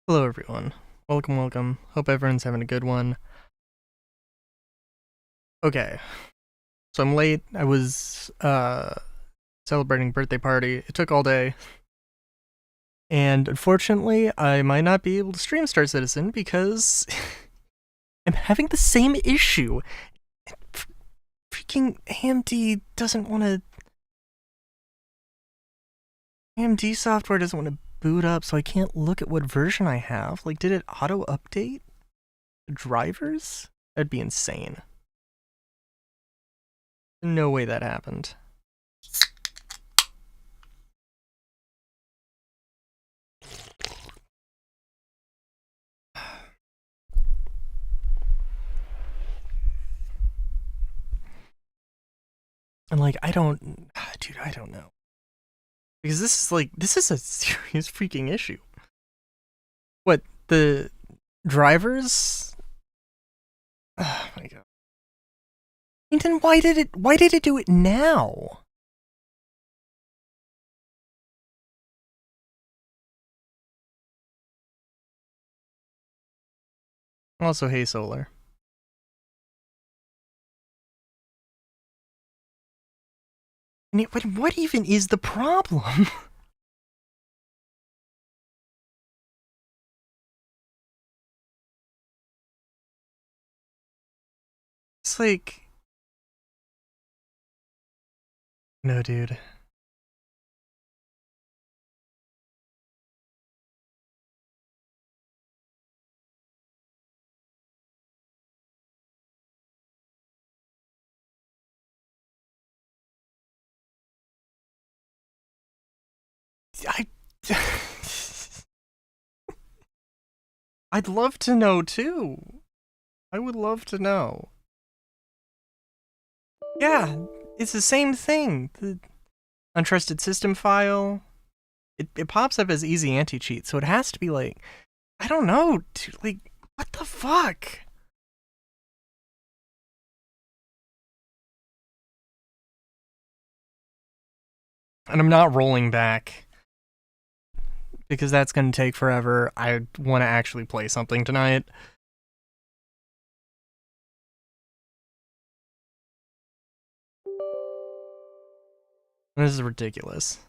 Hello everyone. Welcome. Hope everyone's having a good one. Okay. So I'm late. I was celebrating a birthday party. It took all day. And unfortunately, I might not be able to stream Star Citizen because I'm having the same issue. Freaking AMD doesn't want to AMD software doesn't want to boot up, so I can't look at what version I have. Like, did it auto update the drivers? That'd be insane. No way that happened. And like, dude, I don't know. Because this is a serious freaking issue. What, the drivers? Oh my god. And then why did it do it now? Also, hey Solar. What even is the problem? It's like, no, dude. I. I'd love to know too. I would love to know. Yeah, it's the same thing. The untrusted system file. It pops up as easy anti-cheat, so it has to be like, I don't know, dude, like, what the fuck? And I'm not rolling back because that's going to take forever. I want to actually play something tonight. This is ridiculous.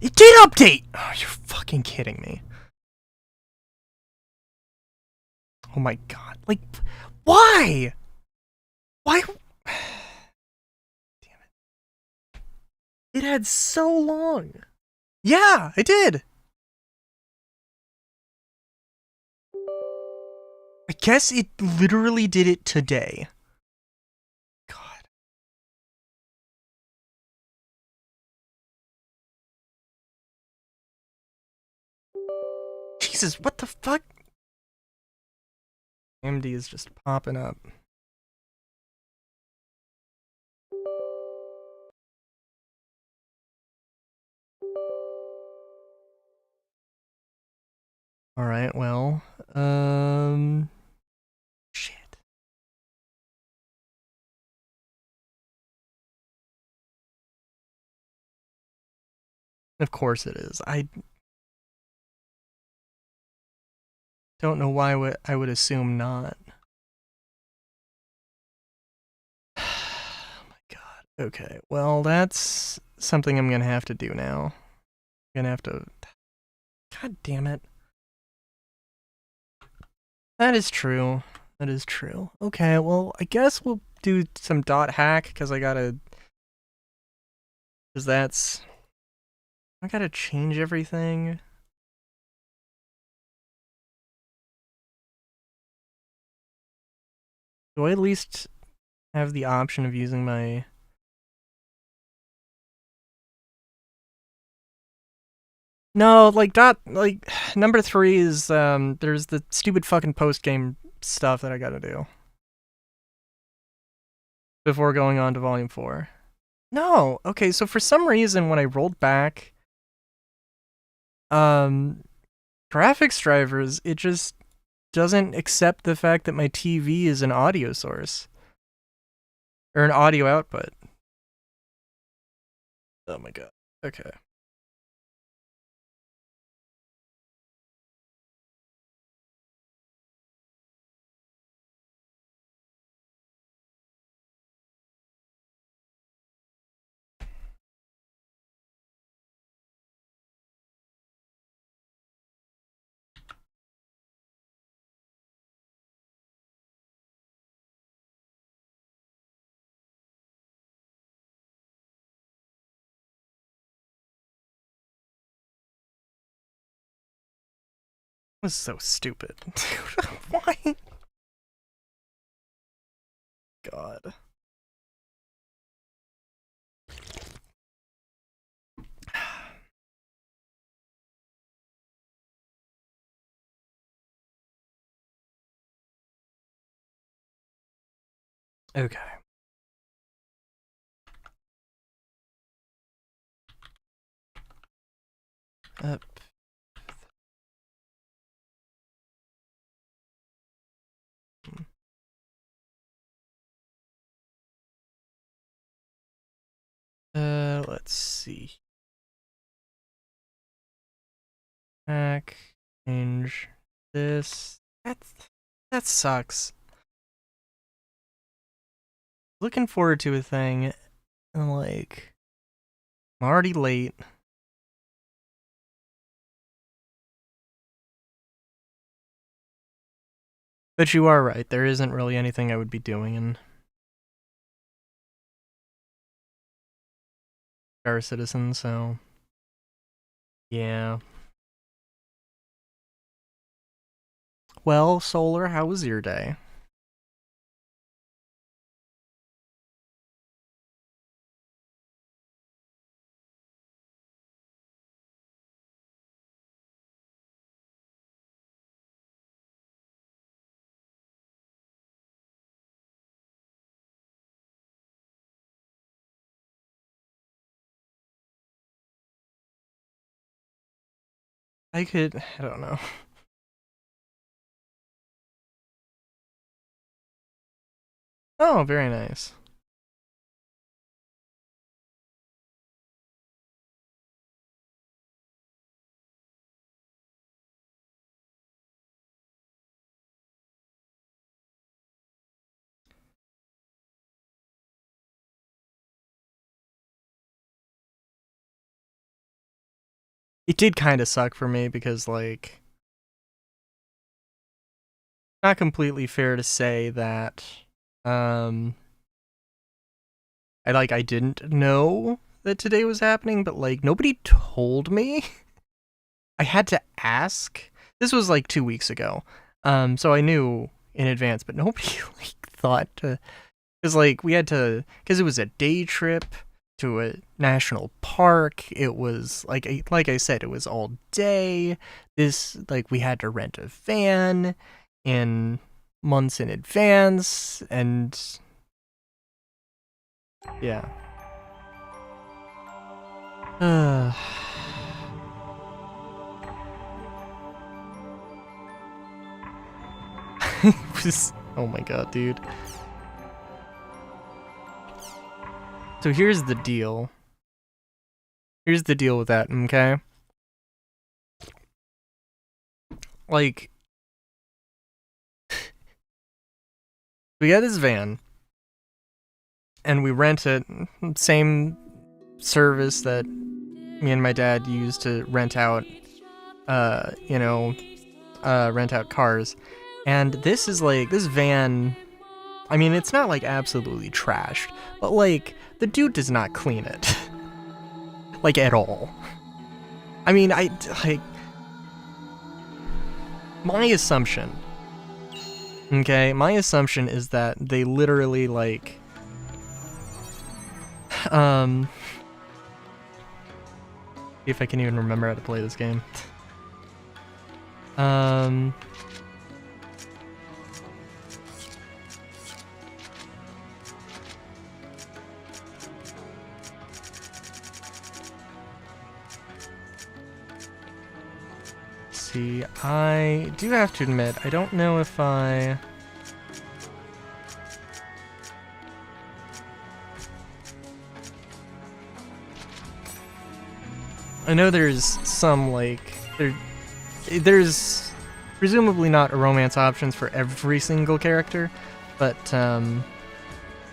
It did update! Oh, you're fucking kidding me. Oh my god. Like, why? Why? Damn it. It had so long. Yeah, I did. I guess it literally did it today. God. Jesus, what the fuck? AMD is just popping up. Alright, well, shit. Of course it is. I don't know why I would assume not. Oh my god. Okay, well, that's something I'm gonna have to do now. I'm gonna have to... God damn it. That is true. That is true. Okay, well, I guess we'll do some dot hack, because I gotta... Because that's... I gotta change everything. Do I at least have the option of using my... No, like number 3 is there's the stupid fucking post game stuff that I gotta do before going on to volume 4. No, okay, so for some reason when I rolled back, graphics drivers, it just doesn't accept the fact that my TV is an audio source. Or an audio output. Oh my god. Okay. This is so stupid. Why? God. Okay. Up. Let's see. Back. Change this. That sucks. Looking forward to a thing, and like, I'm already late. But you are right, there isn't really anything I would be doing in Star Citizen, so yeah. Well, Solar, how was your day? I don't know. Oh, very nice. It did kind of suck for me because, like, not completely fair to say that, um, I didn't know that today was happening, but, like, nobody told me. I had to ask. This was, like, 2 weeks ago. So I knew in advance, but nobody, like, thought to, because, like, we had to, because it was a day trip to a national park. It was like I said, it was all day. This, like, we had to rent a van in months in advance, and yeah. Oh my god, dude. So here's the deal. Here's the deal with that, okay? Like, we got this van, and we rent it, same service that me and my dad used to rent out, rent out cars. And this is like, this van, I mean, it's not like absolutely trashed, but like, the dude does not clean it. Like, at all. I mean, my assumption, okay, my assumption is that they literally, like, see if I can even remember how to play this game. see. I do have to admit, I don't know if I... I know there's some, like, there's presumably not romance options for every single character, but,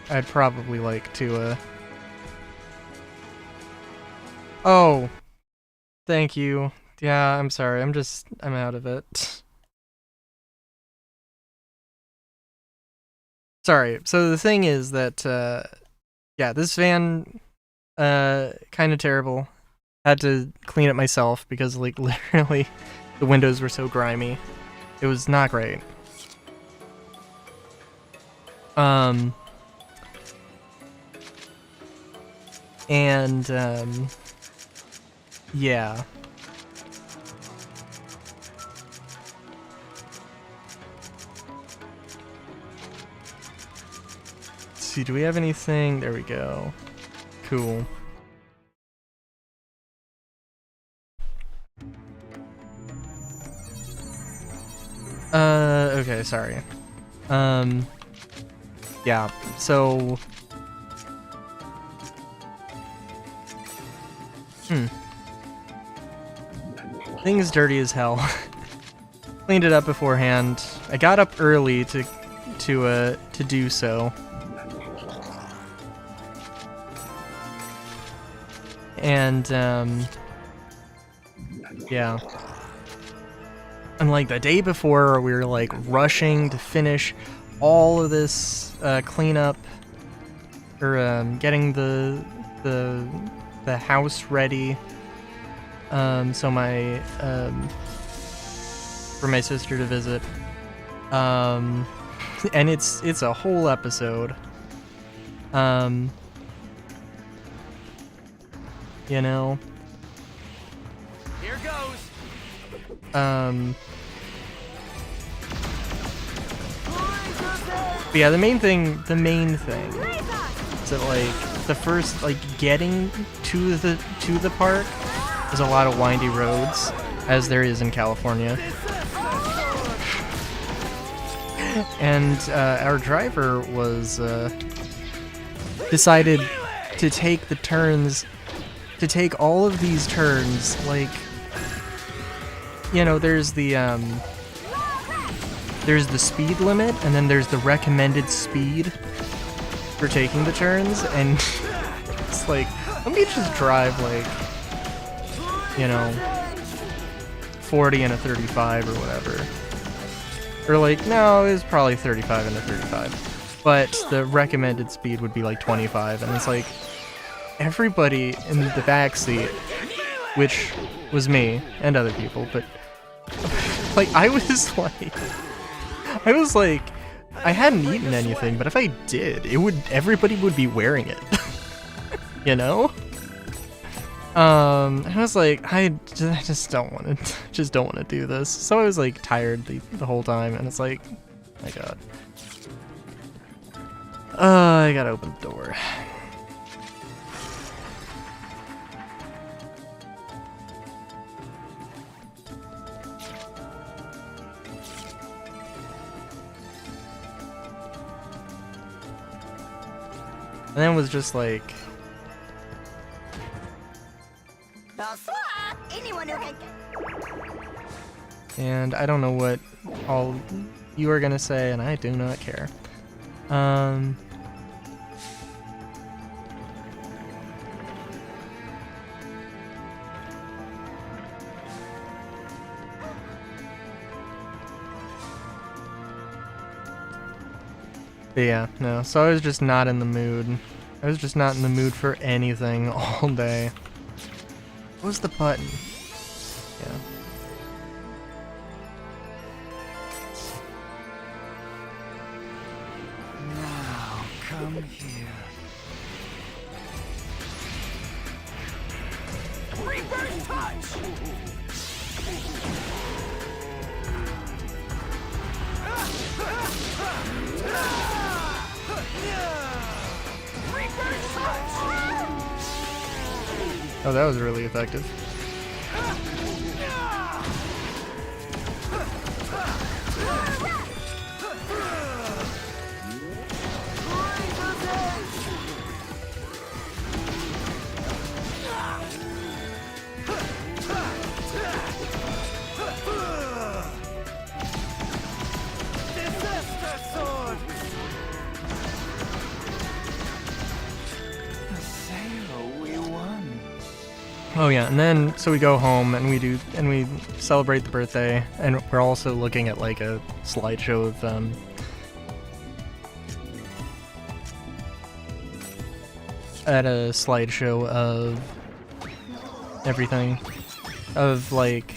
I'd probably like to, Oh! Thank you. Yeah, I'm sorry, I'm out of it. Sorry, so the thing is that, yeah, this van, kinda terrible. Had to clean it myself because, like, literally the windows were so grimy. It was not great. And, yeah. Let's see, do we have anything? There we go. Cool. Okay, sorry. Yeah, so... Thing's dirty as hell. Cleaned it up beforehand. I got up early to do so. And, yeah. And like the day before, we were like rushing to finish all of this cleanup, or getting the house ready. So my for my sister to visit. And it's a whole episode. You know. Here goes. But yeah, the main thing is that, like, the first, like, getting to the park is a lot of windy roads, as there is in California. And our driver was decided to take the turns, to take all of these turns, like, you know, there's the speed limit, and then there's the recommended speed for taking the turns, and it's like, let me just drive, like, you know, 40 and a 35 or whatever. Or like, no, it was probably 35 and a 35. But the recommended speed would be like 25, and it's like, everybody in the backseat, which was me and other people, but like, I was like, I hadn't eaten anything, but if I did, everybody would be wearing it. You know? I was like, I just don't want to do this. So I was like tired the whole time, and it's like, my god. I gotta open the door. And then it was just like, and I don't know what all you are gonna say, and I do not care. But yeah, no, so I was just not in the mood. I was just not in the mood for anything all day. What was the button? Yeah. Now, come here. Reverse touch! Reverse touch! Oh, that was really effective. Oh yeah, and then so we go home and we celebrate the birthday, and we're also looking at like a slideshow of everything, of like,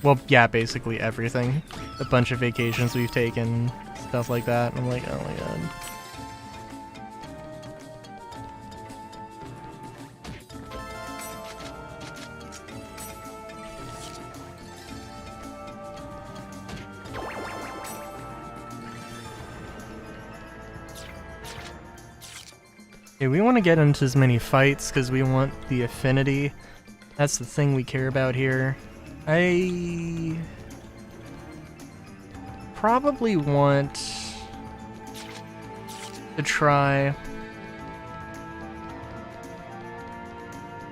well, yeah, basically everything, a bunch of vacations we've taken, stuff like that. And I'm like, oh my god. Okay, we want to get into as many fights because we want the affinity. That's the thing we care about here. I probably want to try...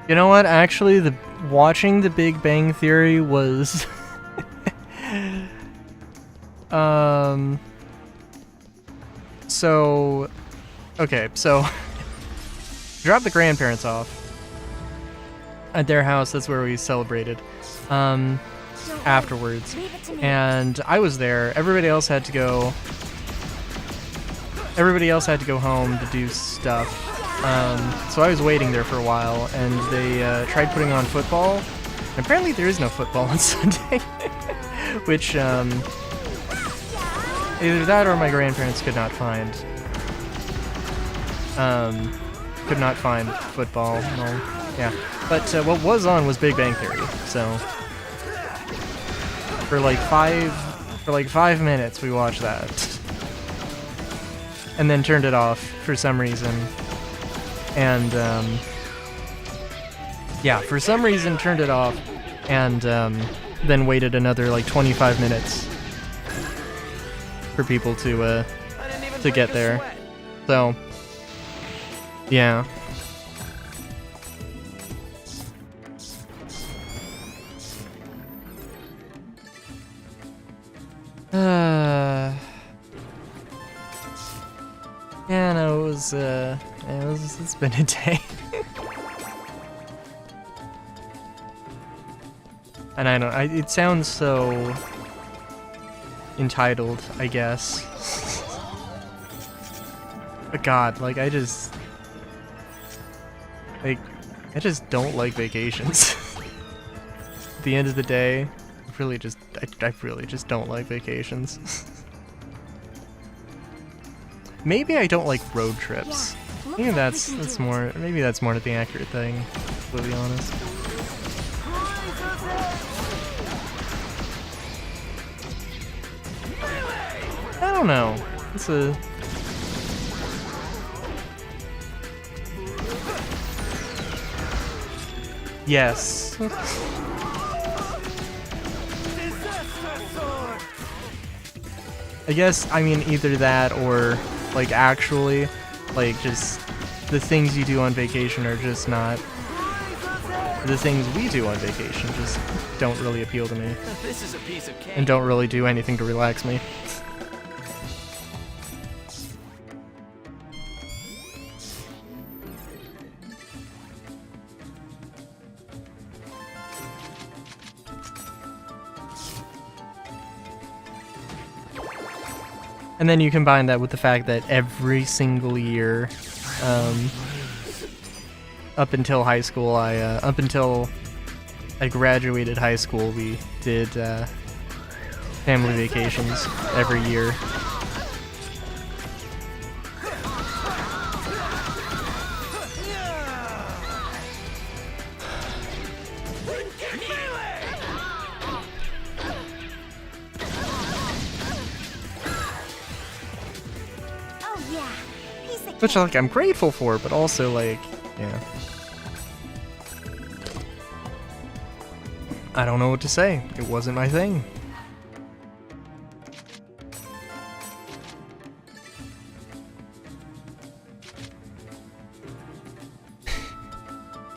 You know what? Actually, watching The Big Bang Theory was... So... Okay, so... Drop the grandparents off at their house. That's where we celebrated afterwards, and I was there. Everybody else had to go home to do stuff, so I was waiting there for a while, and they tried putting on football, and apparently there is no football on Sunday. Which either that or my grandparents could not find football. Well, yeah, but what was on was Big Bang Theory. So for like 5 minutes we watched that, and then turned it off for some reason. And yeah, for some reason turned it off, and then waited another like 25 minutes for people to get there. So. Yeah. Yeah, no, it's been a day. And I don't, it sounds so entitled, I guess. But God, like, I just don't like vacations. At the end of the day, I really just don't like vacations. Maybe I don't like road trips. Maybe that's more the accurate thing, to be honest. I don't know. It's a... Yes. I guess, I mean, either that or, like, actually, like, just the things you do on vacation are just not... The things we do on vacation just don't really appeal to me. This is a piece of cake. And don't really do anything to relax me. And then you combine that with the fact that every single year, up until high school, up until I graduated high school, we did family vacations every year. Which, like, I'm grateful for, but also, like, yeah. I don't know what to say. It wasn't my thing.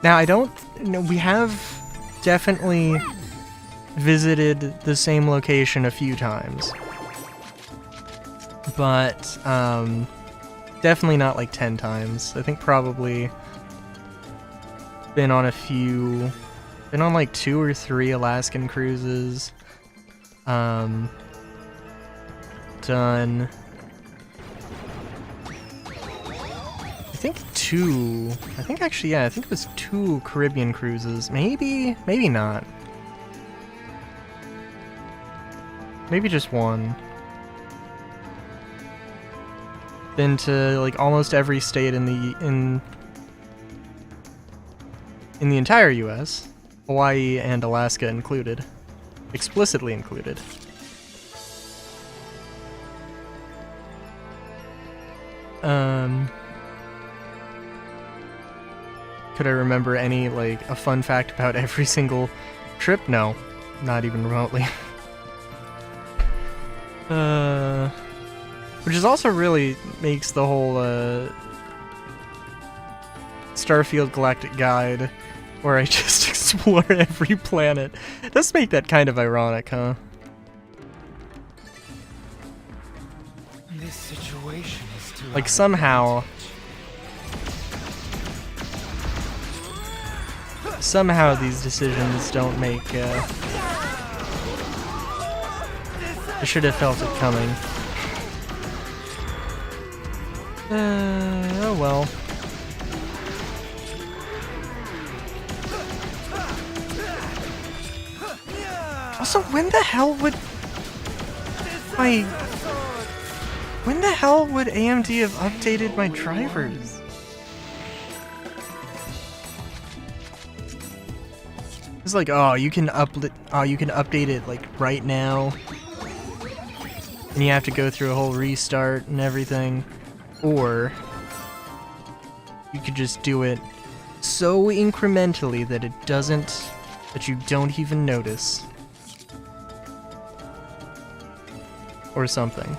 Now, I don't... No, we have definitely visited the same location a few times. But, definitely not like 10 times. I think probably Been on a few, been on like 2 or 3 Alaskan cruises. Done. I think 2. I think actually, yeah, I think it was 2 Caribbean cruises. Maybe not. Maybe just 1. Been to like almost every state in the entire US, Hawaii and Alaska included, explicitly included. Could I remember any, like, a fun fact about every single trip? No, not even remotely. Which is also really makes the whole, Starfield Galactic Guide, where I just explore every planet. It does make that kind of ironic, huh? This situation is too Like, somehow these decisions don't make, I should have felt it coming. Oh well. Also, when the hell would AMD have updated my drivers? It's like, oh, you can update it like right now, and you have to go through a whole restart and everything, or you could just do it so incrementally that that you don't even notice, or something.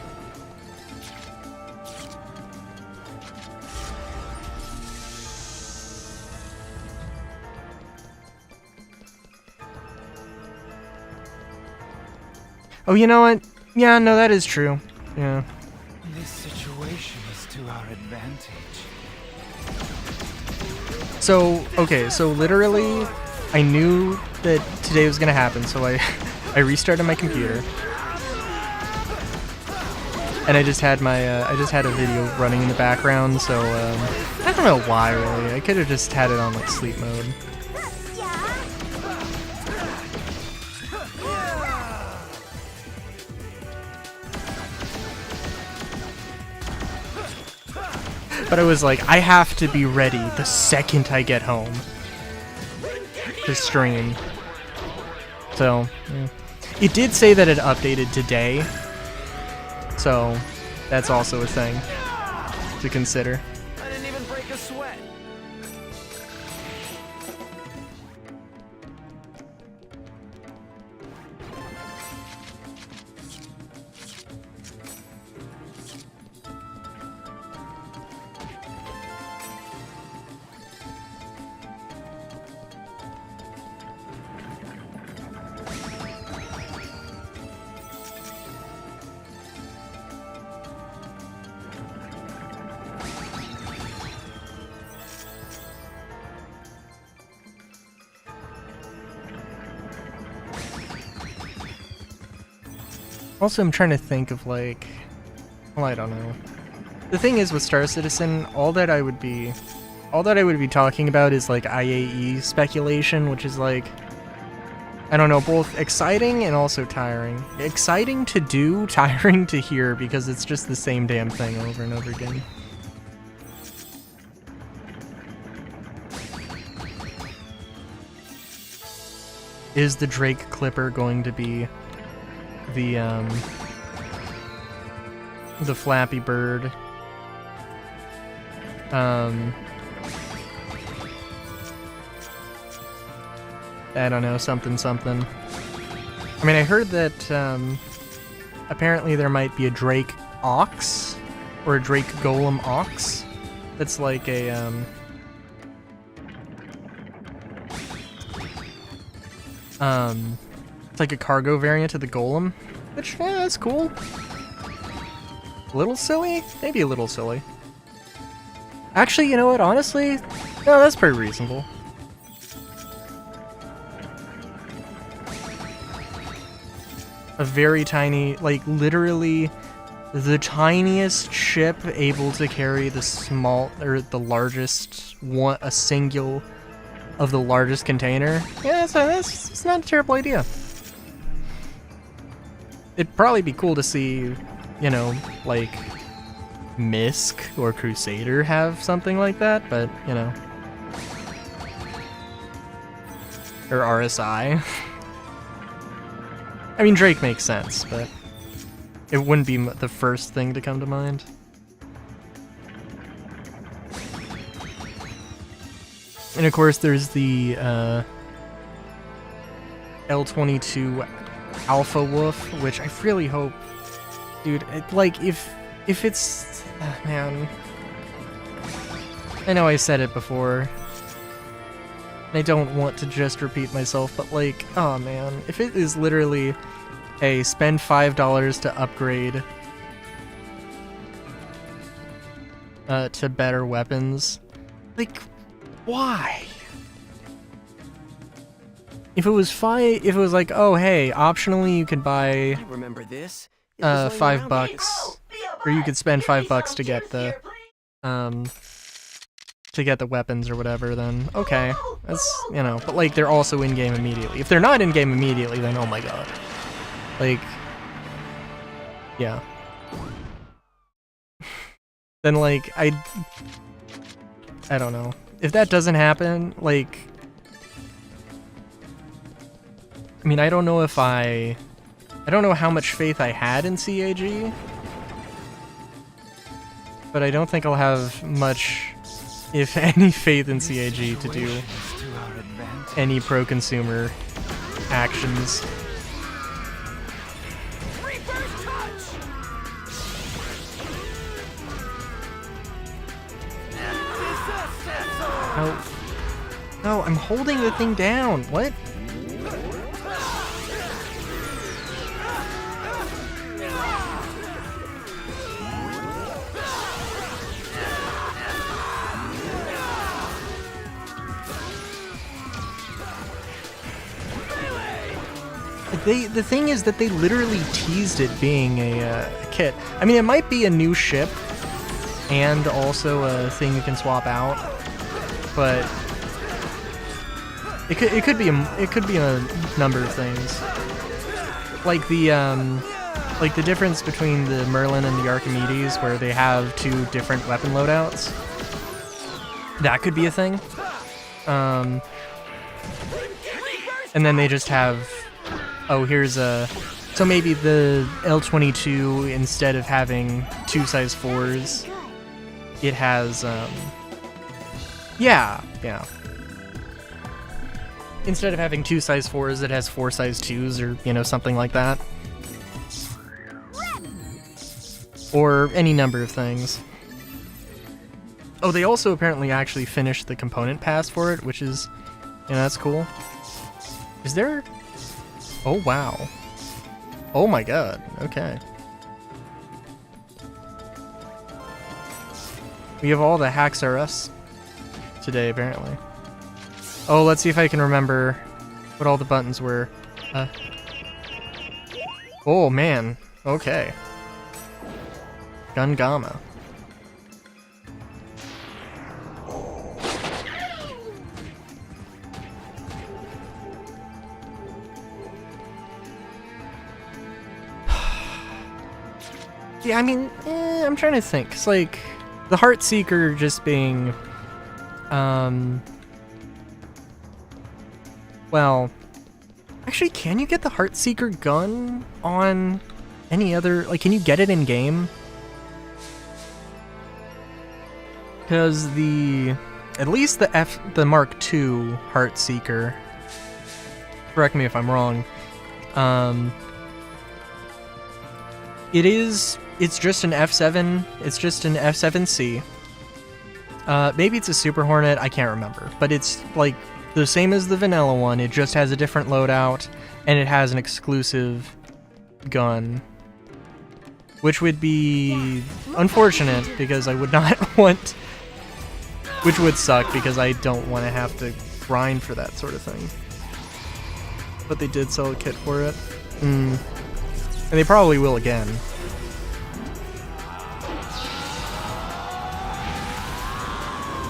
Oh, you know what? Yeah, no, that is true. Yeah. This situation is to our advantage. So, okay, so literally, I knew that today was gonna happen, so I restarted my computer. And I just had a video running in the background, so, I don't know why, really. I could have just had it on, like, sleep mode. But I was like, I have to be ready the second I get home to stream. So, yeah. It did say that it updated today, so that's also a thing to consider. I didn't even break a sweat. Also, I'm trying to think of, like, well, I don't know. The thing is with Star Citizen, all that I would be talking about is like IAE speculation, which is like, I don't know, both exciting and also tiring. Exciting to do, tiring to hear, because it's just the same damn thing over and over again. Is the Drake Clipper going to be the Flappy Bird? I don't know, something. I mean, I heard that, apparently there might be a Drake Ox, or a Drake Golem Ox, that's like a, it's like a cargo variant of the Golem, which, yeah, that's cool. A little silly? Maybe a little silly. Actually, you know what, honestly, no, that's pretty reasonable. a very tiny, like literally the tiniest ship able to carry the small or the largest one, a single of the largest container. Yeah, that's it's not a terrible idea. It'd probably be cool to see, you know, like Misk or Crusader have something like that, but you know, or RSI. I mean, Drake makes sense, but it wouldn't be the first thing to come to mind. And of course, there's the L22 Alpha Wolf, which I really hope, dude. Like, if it's, man, I know I said it before. I don't want to just repeat myself, but like, oh man, if it is literally, hey, spend $5 to upgrade to better weapons, like, why? If it was like, oh hey, optionally you could buy Remember this? $5, or you could spend $5 to get the weapons or whatever, then okay, that's, you know, but like they're also in game immediately. If they're not in game immediately, then oh my god, like, yeah, then like I don't know. If that doesn't happen, like, I mean, I don't know how much faith I had in CAG, but I don't think I'll have much, if any, faith in CAG to do any pro-consumer actions. No, I'm holding the thing down. What? The thing is that they literally teased it being a kit. I mean, it might be a new ship and also a thing you can swap out, but it could be a number of things. Like the difference between the Merlin and the Archimedes, where they have two different weapon loadouts. That could be a thing. And then they just have, oh, here's a, so maybe the L22, instead of having 2 size 4s, it has, yeah. Instead of having 2 size 4s, it has 4 size 2s, or, you know, something like that. Or any number of things. Oh, they also apparently actually finished the component pass for it, which is, you know, that's cool. Is there... Oh, wow. Oh my god, okay. We have all the hacks are us today, apparently. Oh, let's see if I can remember what all the buttons were. Oh, man. Okay. Gungama. Yeah, I mean, I'm trying to think. It's like the Heartseeker just being, well, actually, can you get the Heartseeker gun on any other, like, can you get it in game? Because at least the Mark II Heartseeker, correct me if I'm wrong, it's just an F7, it's just an F7C. Maybe it's a Super Hornet, I can't remember, but it's like the same as the vanilla one, it just has a different loadout, and it has an exclusive gun. Which would be unfortunate, because I would not want, which would suck, because I don't want to have to grind for that sort of thing. But they did sell a kit for it. And they probably will again.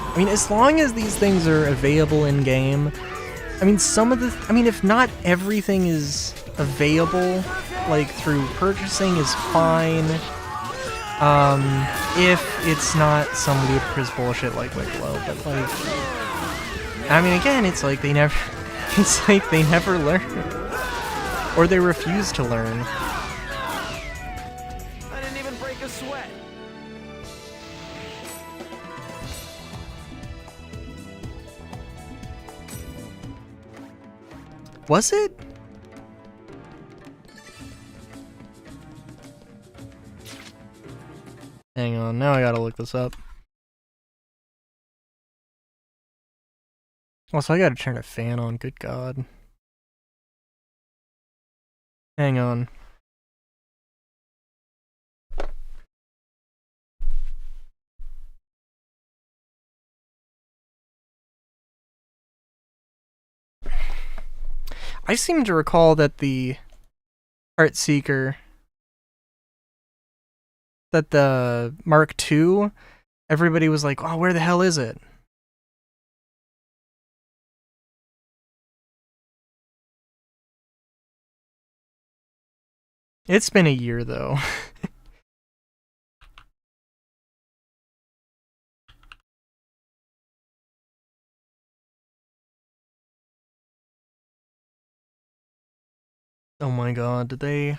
I mean, as long as these things are available in game, I mean, if not everything is available, like through purchasing is fine. If it's not some ludicrous bullshit like Wicklow, but like, I mean, again, it's like they never learn, or they refuse to learn. I didn't even break a sweat. Was it? Hang on, now I gotta look this up. Also, I gotta turn a fan on, good god. Hang on. I seem to recall that the Heartseeker, that the Mark II, everybody was like, oh, where the hell is it? It's been a year, though. Oh my god, did they...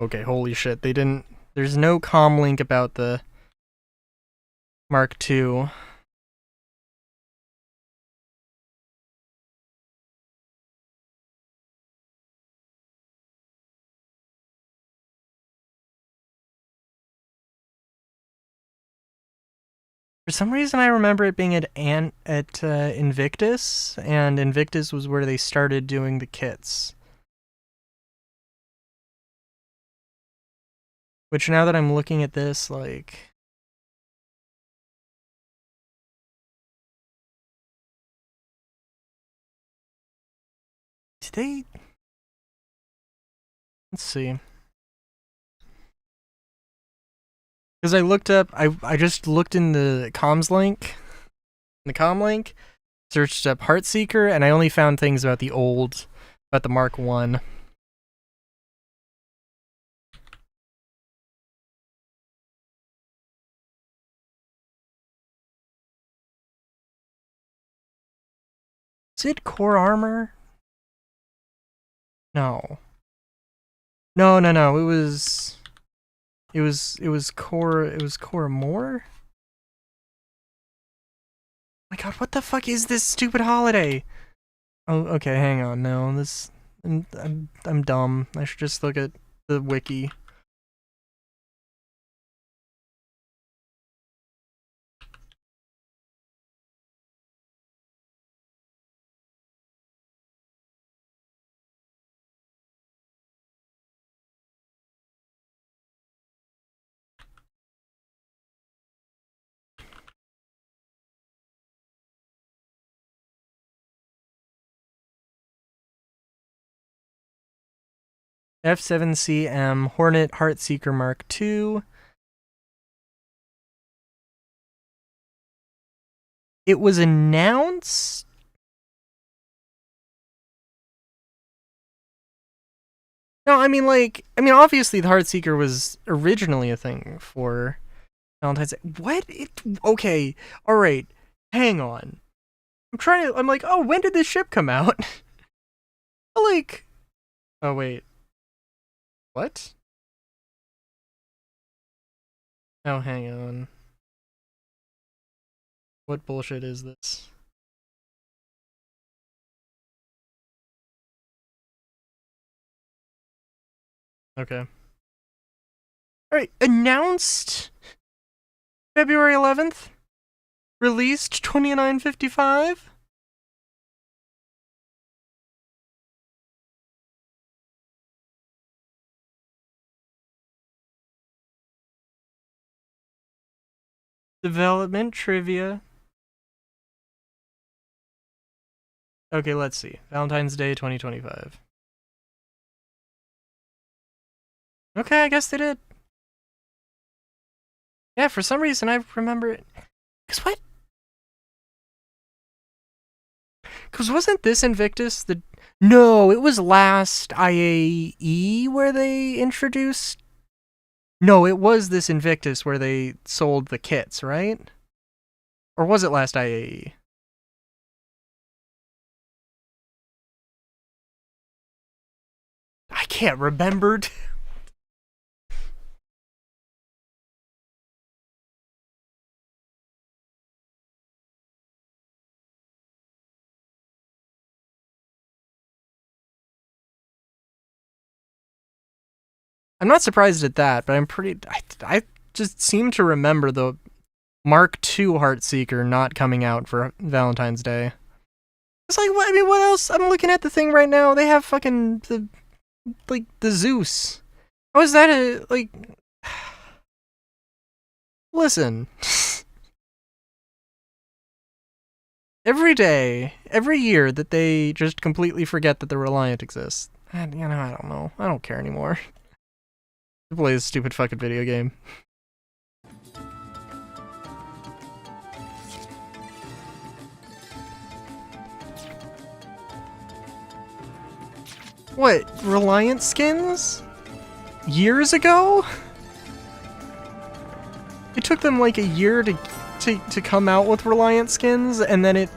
Okay, holy shit, they didn't... There's no comm link about the Mark II. For some reason, I remember it being at Invictus, and Invictus was where they started doing the kits. Which, now that I'm looking at this, like... Did they... Let's see. Because I looked up... I just looked in the comms link. In the comm link. Searched up Heartseeker, and I only found things about the about the Mark I. Is it Core Armor? No. No. It was Core More? My god, what the fuck is this stupid holiday? Oh, okay, hang on. No, this... I'm dumb. I should just look at the wiki. F7CM Hornet Heartseeker Mark II. It was announced... No, I mean, obviously the Heartseeker was originally a thing for Valentine's Day. What? Okay, alright, hang on. I'm like, oh, when did this ship come out? Like... Oh, wait. What? Oh, hang on. What bullshit is this? Okay. Alright, announced February 11th? Released 2955? Development trivia. Okay, let's see. Valentine's Day 2025. Okay, I guess they did. Yeah, for some reason I remember it. Cause what? Cause wasn't this Invictus the... No, it was last IAE where they introduced... No, it was this Invictus where they sold the kits, right? Or was it last IAE? I can't remember. I'm not surprised at that, but I'm pretty... I just seem to remember the Mark II Heartseeker not coming out for Valentine's Day. It's like, what, I mean, what else? I'm looking at the thing right now. They have fucking the Zeus. How is that a, like... Listen. Every day, every year that they just completely forget that the Reliant exists. And, you know, I don't know. I don't care anymore. Play this stupid fucking video game. What? Reliant skins? Years ago? It took them like a year to come out with Reliant skins, and then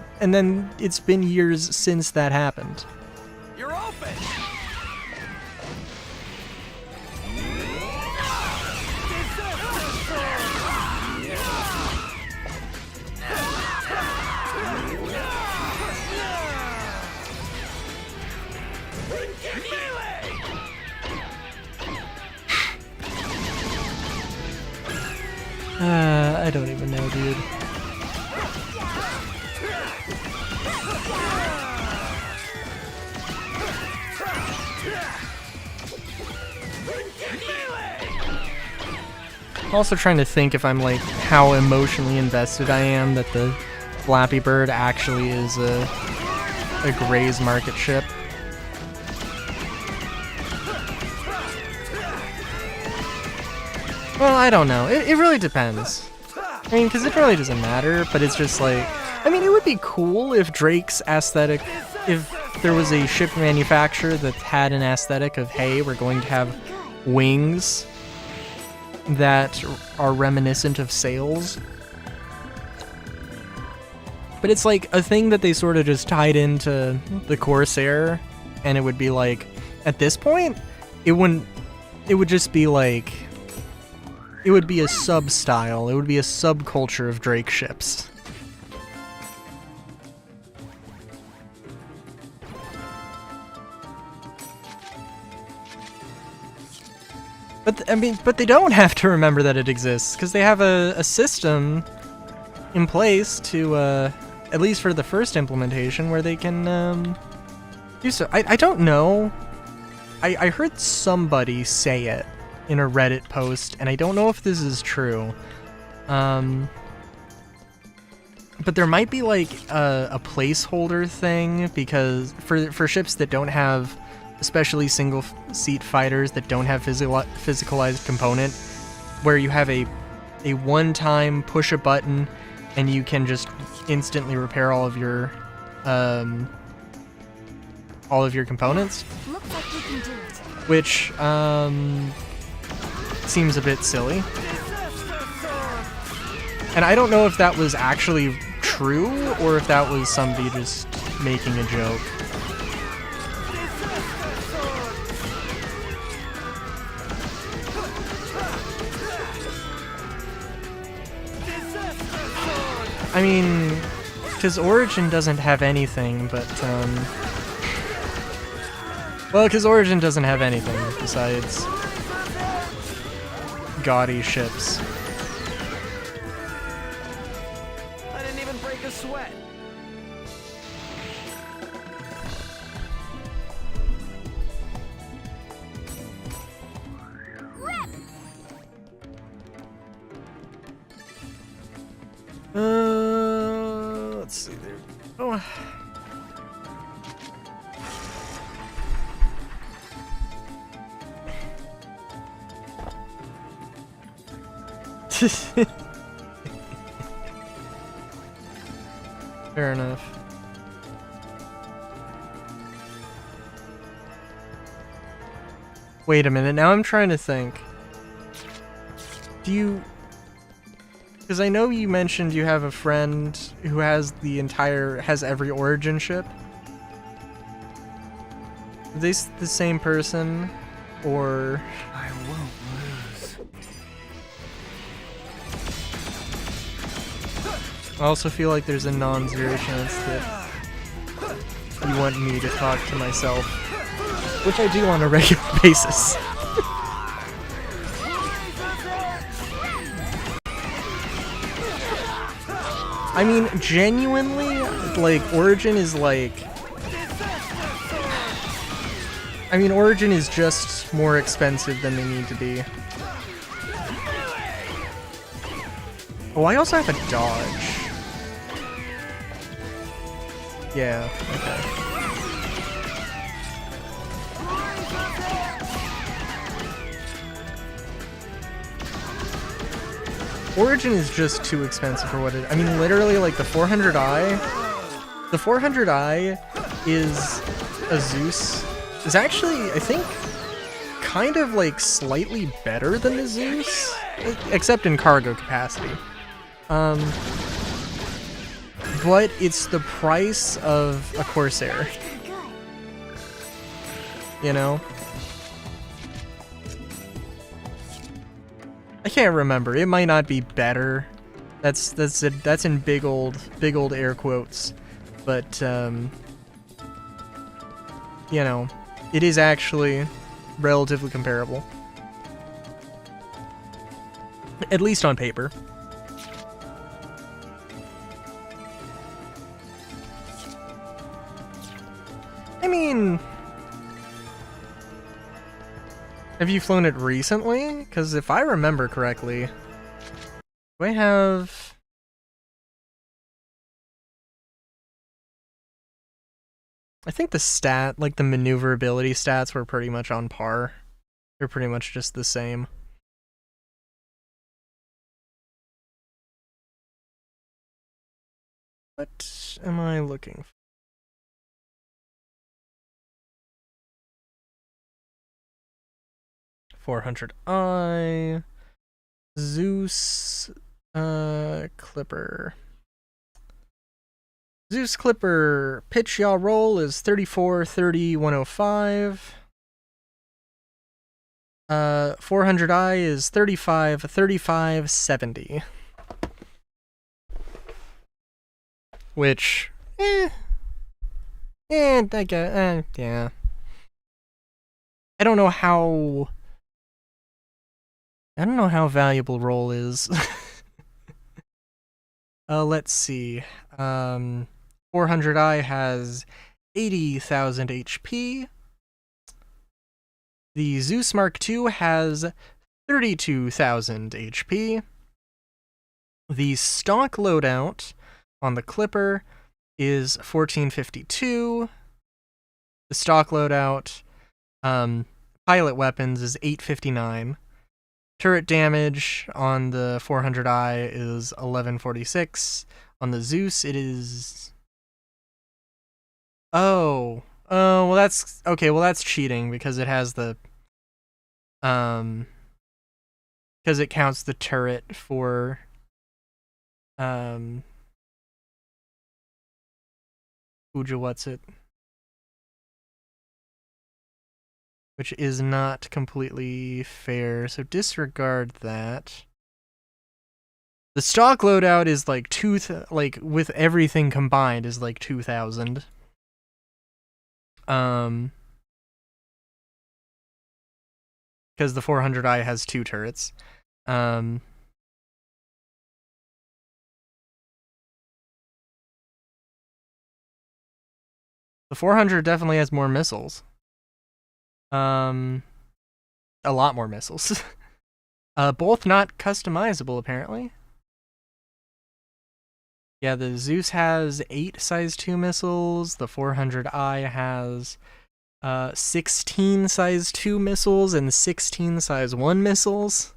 it's been years since that happened. You're open. I don't even know, dude. I'm also trying to think if I'm like how emotionally invested I am that the Flappy Bird actually is a Gray's Market ship. Well, I don't know. It really depends. I mean, because it really doesn't matter, but it's just like... I mean, it would be cool if Drake's aesthetic... If there was a ship manufacturer that had an aesthetic of, hey, we're going to have wings that are reminiscent of sails. But it's like a thing that they sort of just tied into the Corsair, and it would be like... At this point, it wouldn't... It would just be like... It would be a sub-style, it would be a subculture of Drake ships. But, but they don't have to remember that it exists, because they have a system in place to, at least for the first implementation, where they can, do so. I don't know. I heard somebody say it in a Reddit post, and I don't know if this is true. But there might be like a placeholder thing, because for ships that don't have, especially single seat fighters that don't have physicalized component, where you have a one-time push a button and you can just instantly repair all of your components. Looks like we can do it. Which seems a bit silly. And I don't know if that was actually true or if that was somebody just making a joke. I mean, because Origin doesn't have anything, but, well, because Origin doesn't have anything besides gaudy ships. I didn't even break a sweat. Let's see there. Oh. Fair enough. Wait a minute, now I'm trying to think. Do you... Because I know you mentioned you have a friend who has has every origin ship. Are they the same person? Or... I won't lose. I also feel like there's a non-zero chance that you want me to talk to myself. Which I do on a regular basis. I mean, genuinely, like, Origin is like... I mean, Origin is just more expensive than they need to be. Oh, I also have a dodge. Yeah, okay. Origin is just too expensive for what it... I mean, literally, like, the 400i... The 400i is a Zeus. Is actually, I think, kind of, like, slightly better than the Zeus. Except in cargo capacity. But it's the price of a Corsair. You know? I can't remember. It might not be better. That's in big old air quotes. But you know, it is actually relatively comparable. At least on paper. I mean, have you flown it recently? Because if I remember correctly, do I have... I think the maneuverability stats were pretty much on par. They're pretty much just the same. What am I looking for? 400i, Zeus, Clipper. Zeus Clipper pitch yaw roll is 34-30-105. 400i is 35-35-70. Which, I guess, yeah. I don't know how valuable roll is. Let's see. 400i has 80,000 HP. The Zeus Mark II has 32,000 HP. The stock loadout on the Clipper is 1452. The stock loadout, pilot weapons, is 859. Turret damage on the 400i is 1146. On the Zeus, it is... well that's... Okay, well that's cheating, because it has the... because it counts the turret for... What's-it? Which is not completely fair, so disregard that. The stock loadout is like with everything combined is like 2,000. Because the 400i has 2 turrets. The 400 definitely has more missiles. A lot more missiles. Both not customizable, apparently. Yeah, the Zeus has 8 size 2 missiles. The 400i has 16 size 2 missiles and 16 size 1 missiles.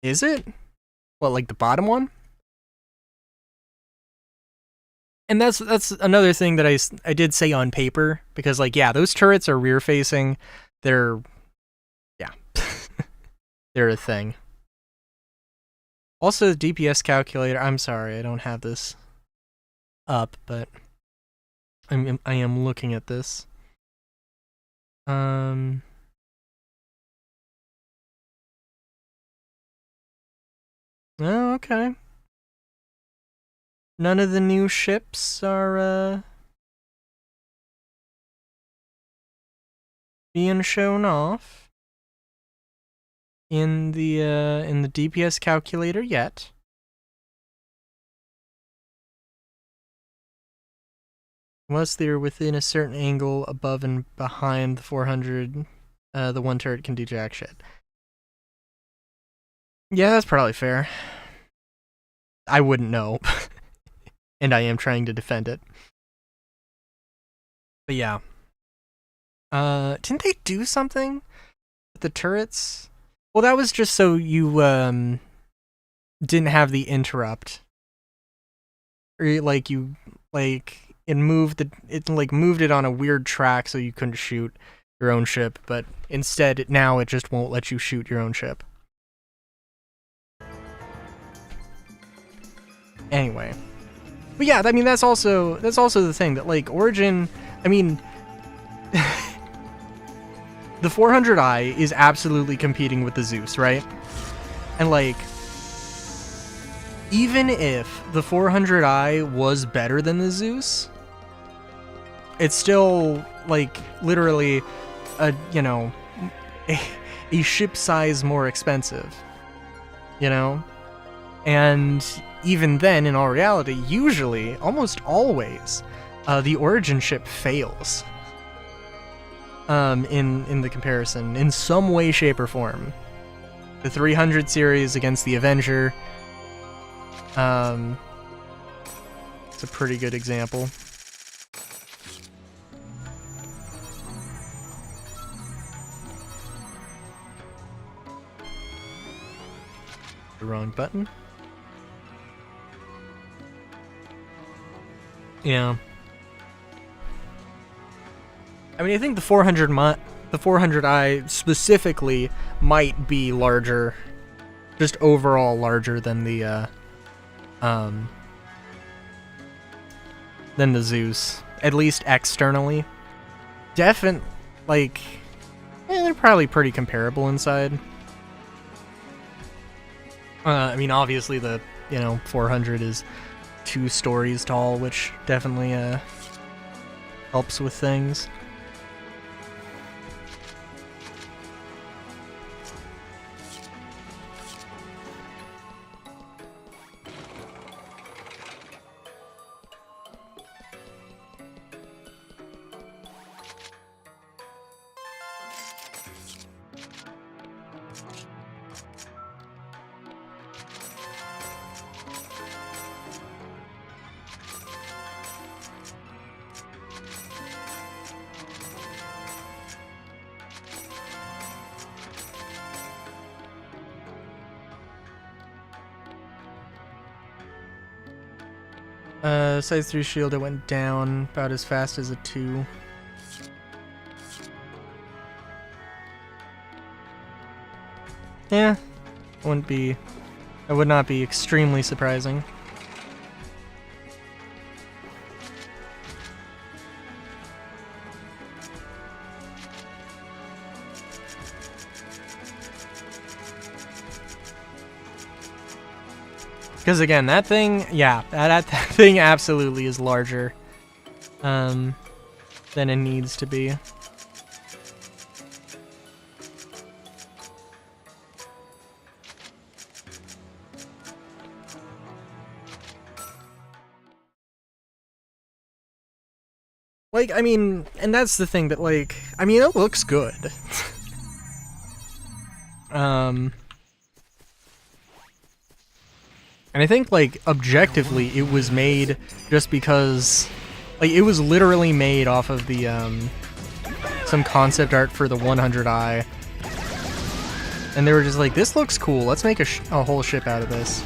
Is it? What, like the bottom one? And that's another thing that I did say on paper, because like, yeah, those turrets are rear facing. They're, yeah, they're a thing. Also, the DPS calculator. I'm sorry, I don't have this up, but I am looking at this. Oh, okay. None of the new ships are being shown off in the DPS calculator yet. Unless they're within a certain angle above and behind the 400, the one turret can do jack shit. Yeah, that's probably fair. I wouldn't know. And I am trying to defend it. But yeah. Didn't they do something with the turrets? Well, that was just so you didn't have the interrupt. Or like it moved it on a weird track so you couldn't shoot your own ship, but instead now it just won't let you shoot your own ship. Anyway. But yeah, I mean that's also the thing that like Origin, I mean the 400i is absolutely competing with the Zeus, right? And like even if the 400i was better than the Zeus, it's still like literally a ship size more expensive, you know? And even then, in all reality, usually, almost always, the Origin ship fails in the comparison, in some way, shape, or form. The 300 series against the Avenger, it's a pretty good example. The wrong button. Yeah. I mean, I think the 400i specifically might be larger, just overall larger than the Zeus, at least externally. They're probably pretty comparable inside. I mean, obviously the 400 is 2 stories tall, which definitely helps with things. Size 3 shield, it went down about as fast as a 2. Yeah, that would not be extremely surprising. Because again, that thing, yeah, that thing absolutely is larger than it needs to be. Like, I mean, and that's the thing that, like, I mean, it looks good. And I think, like, objectively, it was made just because, like, it was literally made off of the, some concept art for the 100i. And they were just like, this looks cool, let's make a whole ship out of this.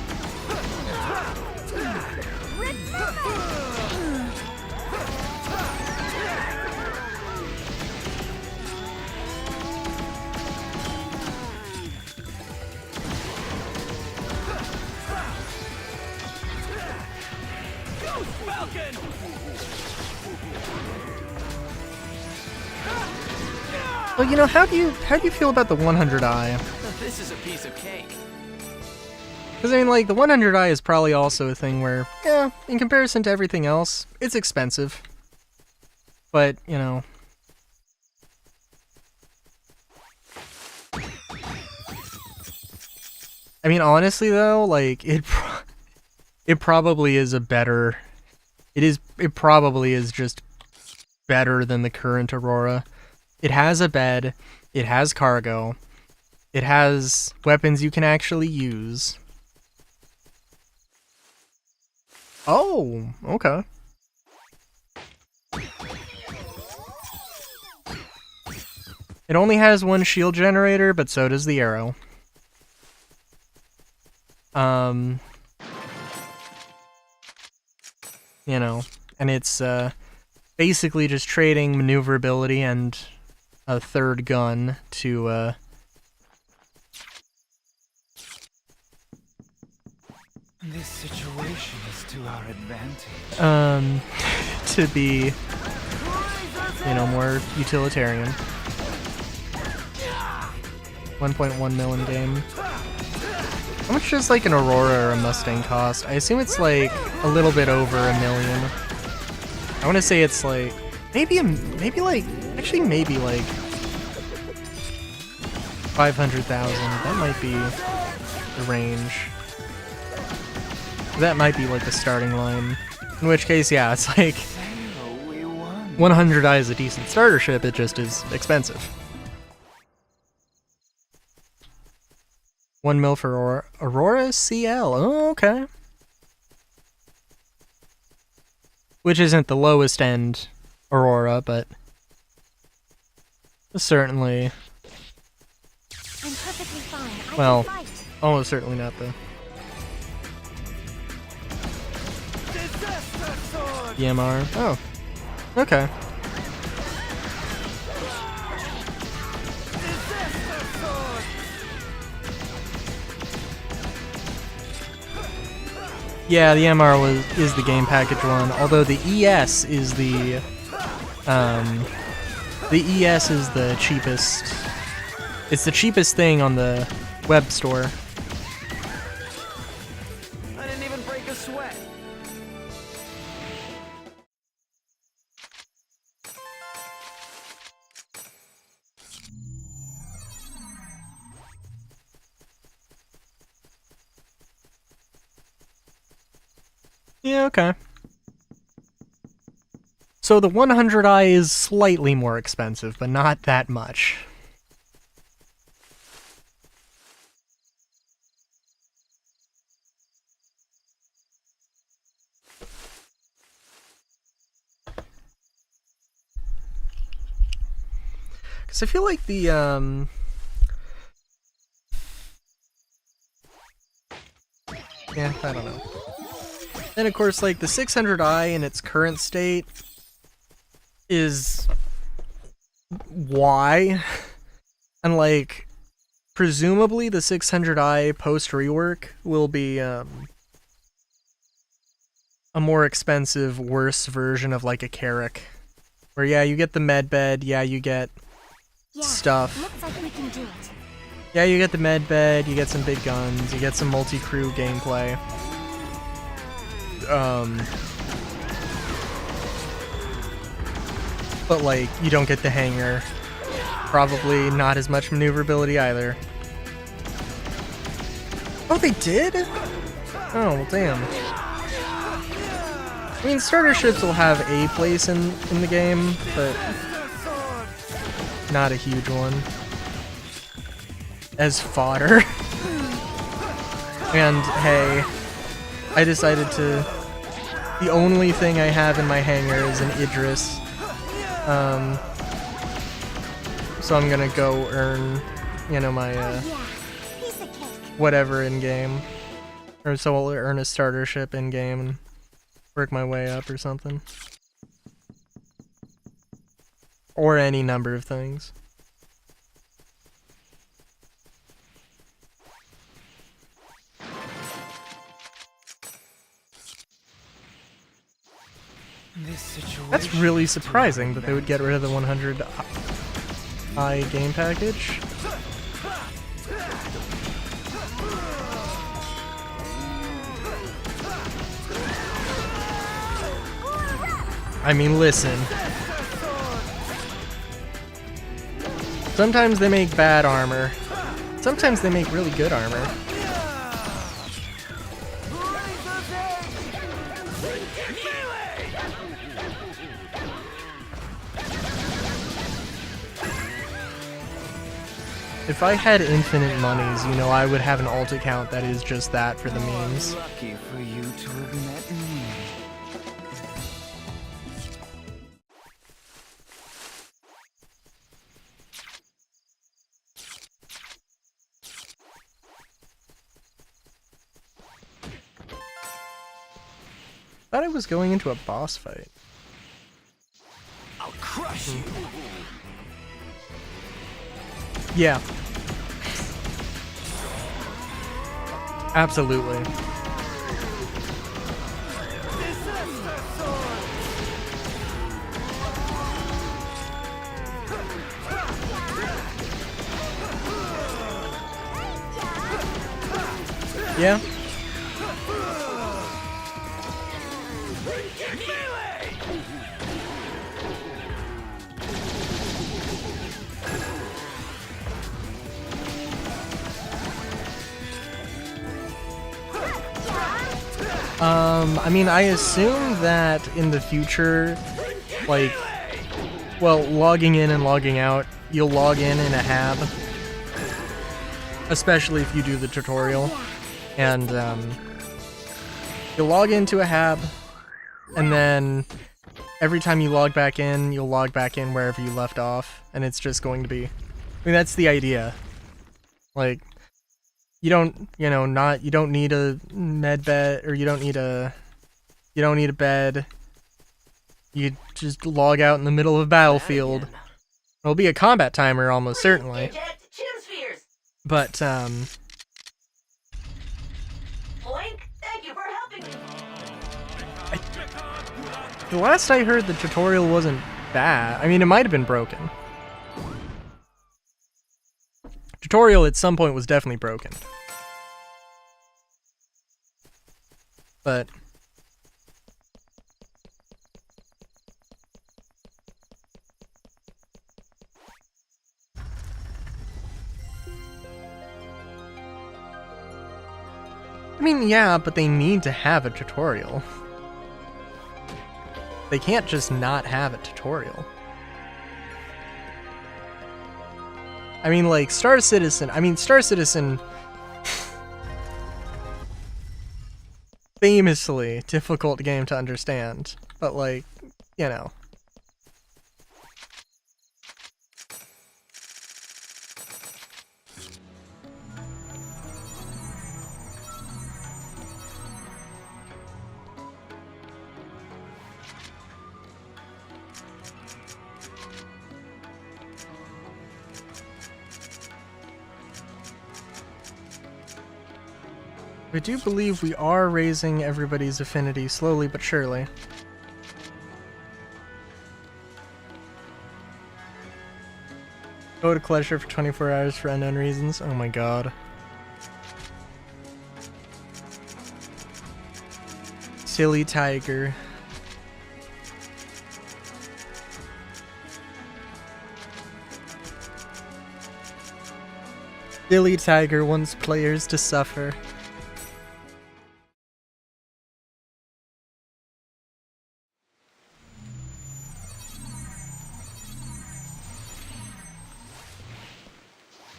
Well, you know, how do you feel about the 100i? This is a piece of cake. Because, I mean, like, the 100i is probably also a thing where, yeah, in comparison to everything else, it's expensive. But, you know. I mean, honestly, though, like, it probably is a better... It probably is just better than the current Aurora. It has a bed, it has cargo, it has weapons you can actually use. Oh, okay. It only has one shield generator, but so does the arrow. You know, and it's basically just trading maneuverability and a third gun to This situation is to our advantage. to be, you know, more utilitarian. 1.1 mil in game. How much does like an Aurora or a Mustang cost? I assume it's like a little bit over $1 million. I want to say it's like maybe like 500,000. That might be the range. That might be like the starting line. In which case, yeah, it's like 100i is a decent starter ship. It just is expensive. 1 mil for Aurora CL. Oh, okay. Which isn't the lowest end Aurora, but certainly. I'm perfectly fine. Well, almost certainly not the EMR. Oh, okay. Yeah, the MR is the game package one, although the ES is the ES is the cheapest. It's the cheapest thing on the web store. I didn't even break a sweat. Yeah, okay. So the 100i is slightly more expensive, but not that much. Because I feel like the, yeah, I don't know. And of course, like, the 600i in its current state is why, and like, presumably the 600i post-rework will be, a more expensive, worse version of, like, a Carrack. Where, yeah, you get the medbed, yeah, you get stuff. Looks like we can do it. Yeah, you get the medbed, you get some big guns, you get some multi-crew gameplay. But like, you don't get the hangar. Probably not as much maneuverability either. Oh, they did? Oh, well, damn. I mean, starter ships will have a place in the game, but not a huge one. As fodder. And hey, I decided to... The only thing I have in my hangar is an Idris. So I'm gonna go earn, you know, my whatever in game, or so I'll earn a starter ship in game and work my way up or something, or any number of things. That's really surprising that they would get rid of the 100 I game package. I mean, listen. Sometimes they make bad armor. Sometimes they make really good armor. If I had infinite monies, you know, I would have an alt account that is just that for the memes. Lucky for you to have met me. Thought I was going into a boss fight. I'll crush you. Yeah. Absolutely. Yeah. I mean, I assume that in the future, like, well, logging in and logging out, you'll log in a hab, especially if you do the tutorial, and you'll log into a hab, and then every time you log back in, you'll log back in wherever you left off, and it's just going to be, I mean, that's the idea. Like, you don't, you know, you don't need a med bed, or you don't need a bed. You just log out in the middle of a battlefield. There'll be a combat timer almost certainly. But, Boink, thank you for helping me. the last I heard, the tutorial wasn't bad. I mean, it might have been broken. Tutorial at some point was definitely broken. But I mean, yeah, but they need to have a tutorial. They can't just not have a tutorial. I mean, like, Star Citizen, famously difficult game to understand, but, like, you know. I do believe we are raising everybody's affinity slowly but surely. Go to Pleasure for 24 hours for unknown reasons. Oh my god. Silly tiger. Silly tiger wants players to suffer.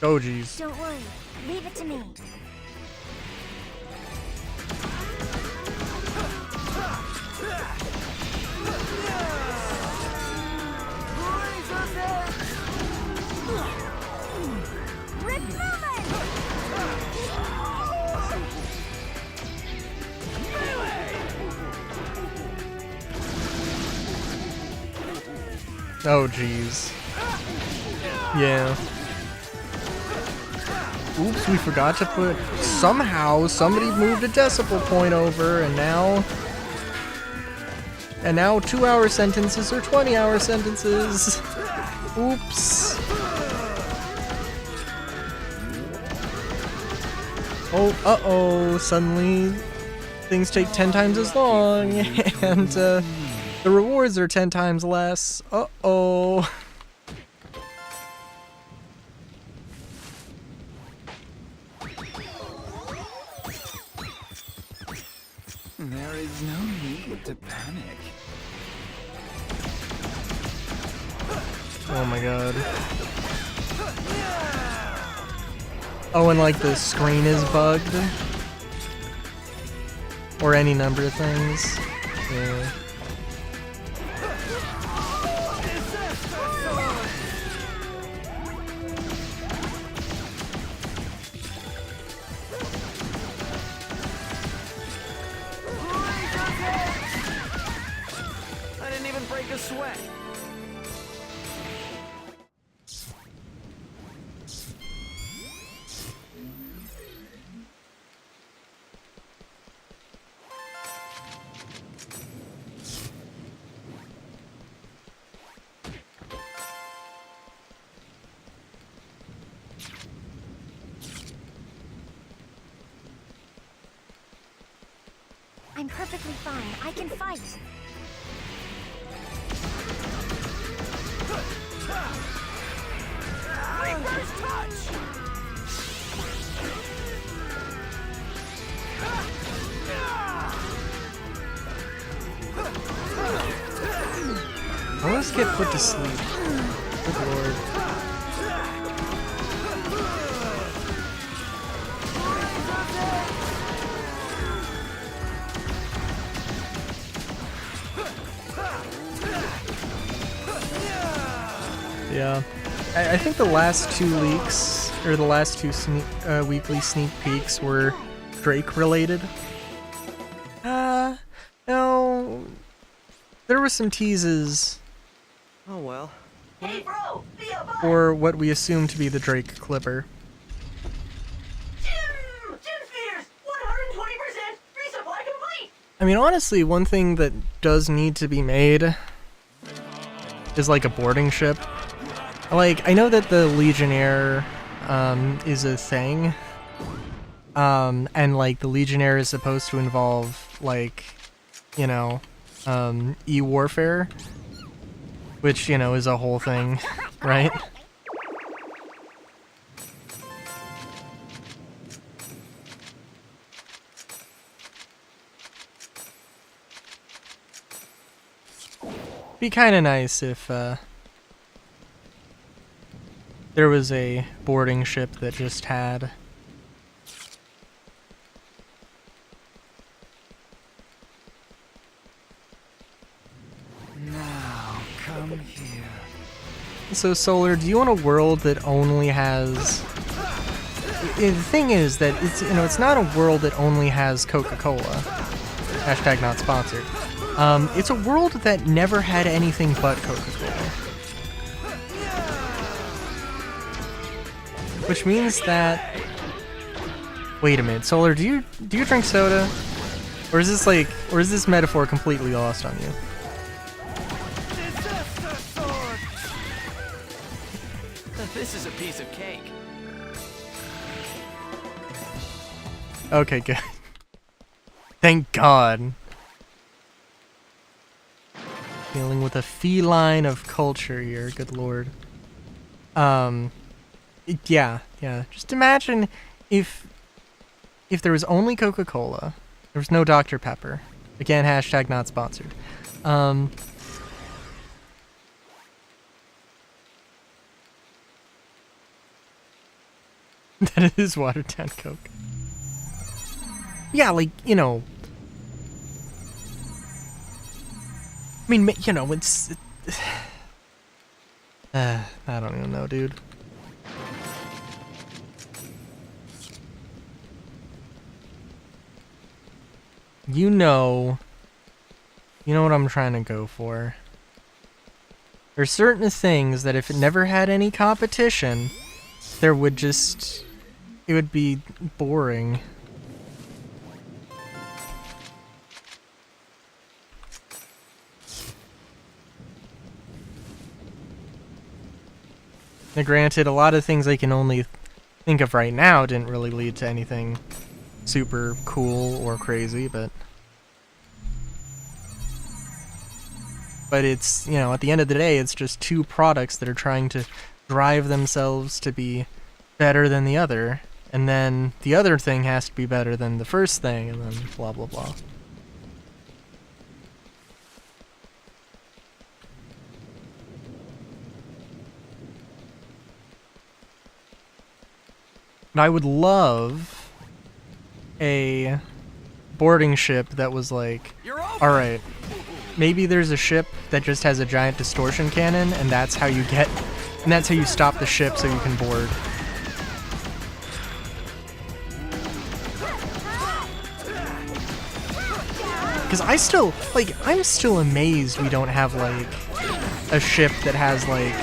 Oh jeez. Don't worry. Leave it to me. Rick moving! Oh, jeez. Yeah. Oops, we forgot to put... Somehow, somebody moved a decibel point over, and now... And now 2-hour sentences are 20-hour sentences. Oops. Oh, uh-oh, suddenly things take 10 times as long, and the rewards are 10 times less. Uh-oh. There is no need to panic. Oh my god. Oh, and like the screen is bugged. Or any number of things. Yeah. I didn't even break a sweat. I'm perfectly fine. I can fight. Reverse touch! I almost get put to sleep. Good lord. Yeah. I think the last 2 leaks, or the last 2 weekly sneak peeks were Drake related. No. There were some teases Oh well. Hey, bro, be a bud. for what we assume to be the Drake Clipper. Gym Spheres, 120% resupply complete. I mean, honestly, one thing that does need to be made is like a boarding ship. Like, I know that the Legionnaire is a thing. And like the Legionnaire is supposed to involve like, you know, e-warfare, which, you know, is a whole thing, right? Be kind of nice if there was a boarding ship that just had Now, come here. So Solar, do you want a world that only has... The thing is that it's, you know, it's not a world that only has Coca-Cola. Hashtag not sponsored. It's a world that never had anything but Coca-Cola. Which means that... Wait a minute, Solar, do you drink soda? Or is this metaphor completely lost on you? Disaster sword! This is a piece of cake. Okay, good. Thank God. Dealing with a feline of culture here, good lord. Yeah. Just imagine if there was only Coca-Cola, there was no Dr. Pepper. Again, hashtag not sponsored. That is Watertown Coke. Yeah, like, you know. I mean, you know, it's... I don't even know, dude. You know what I'm trying to go for. There's certain things that if it never had any competition, there would just... it would be boring. Now, granted, a lot of things I can only think of right now didn't really lead to anything super cool or crazy, but it's, you know, at the end of the day, it's just two products that are trying to drive themselves to be better than the other, and then the other thing has to be better than the first thing, and then blah blah blah. And I would love a boarding ship that was like, alright, maybe there's a ship that just has a giant distortion cannon, and that's how you stop the ship so you can board. Because I'm still amazed we don't have, like, a ship that has, like,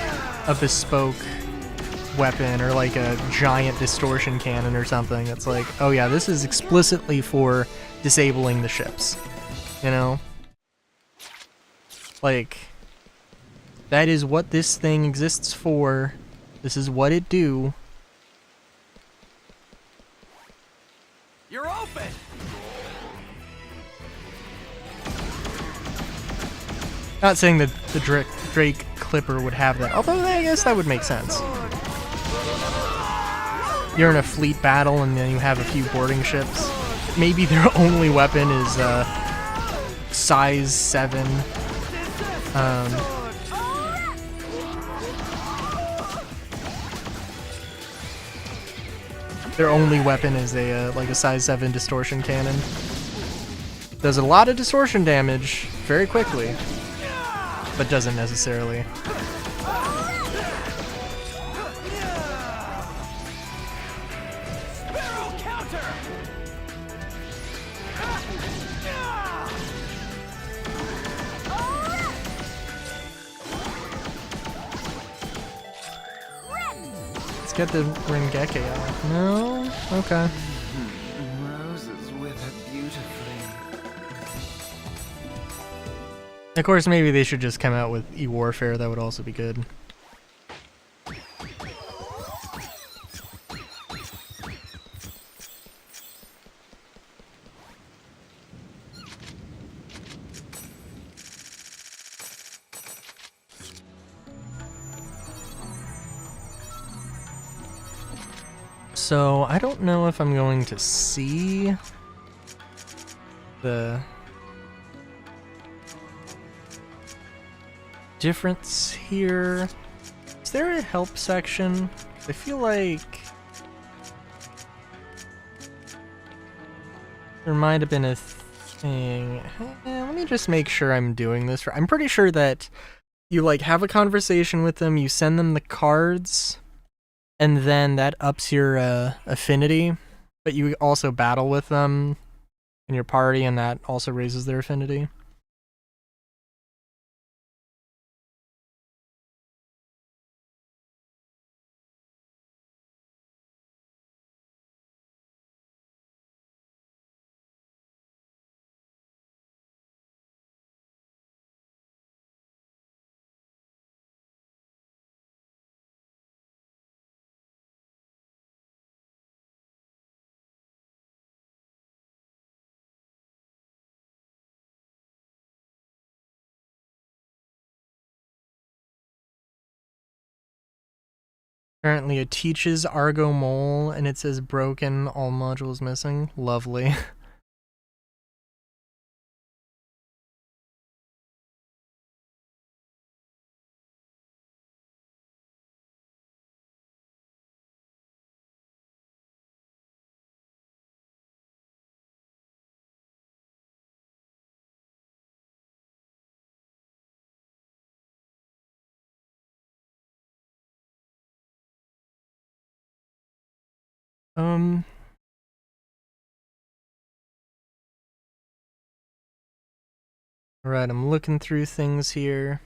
a bespoke weapon or, like, a giant distortion cannon or something. It's like, oh yeah, this is explicitly for disabling the ships. You know? Like, that is what this thing exists for. This is what it do. You're open! Not saying that the Drake Clipper would have that, although I guess that would make sense. You're in a fleet battle and then you have a few boarding ships. Maybe their only weapon is size 7. Their only weapon is a like a size 7 distortion cannon. Does a lot of distortion damage very quickly, but doesn't necessarily. Let's get the Rengeki out. No? Okay. Roses wither beautifully. Of course, maybe they should just come out with E-Warfare. That would also be good. So, I don't know if I'm going to see the difference here. Is there a help section? I feel like there might have been a thing. Let me just make sure I'm doing this. I'm pretty sure that you like have a conversation with them, you send them the cards, and then that ups your affinity, but you also battle with them in your party, and that also raises their affinity. Apparently it teaches Argo Mole, and it says broken, all modules missing. Lovely. Alright, I'm looking through things here.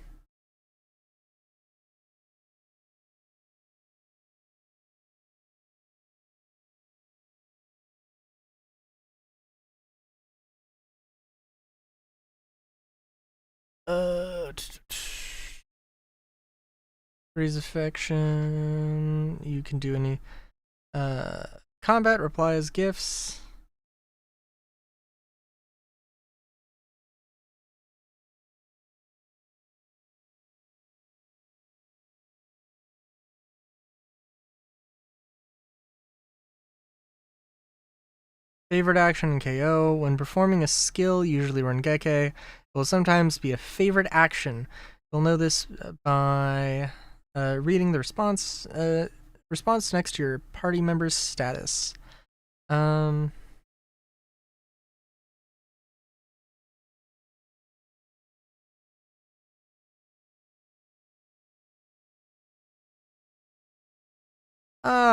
Freeze affection. You can do any combat replies, gifts. Favorite action in KO. When performing a skill, usually Rengeke, it will sometimes be a favorite action. You'll know this by reading the response next to your party member's status.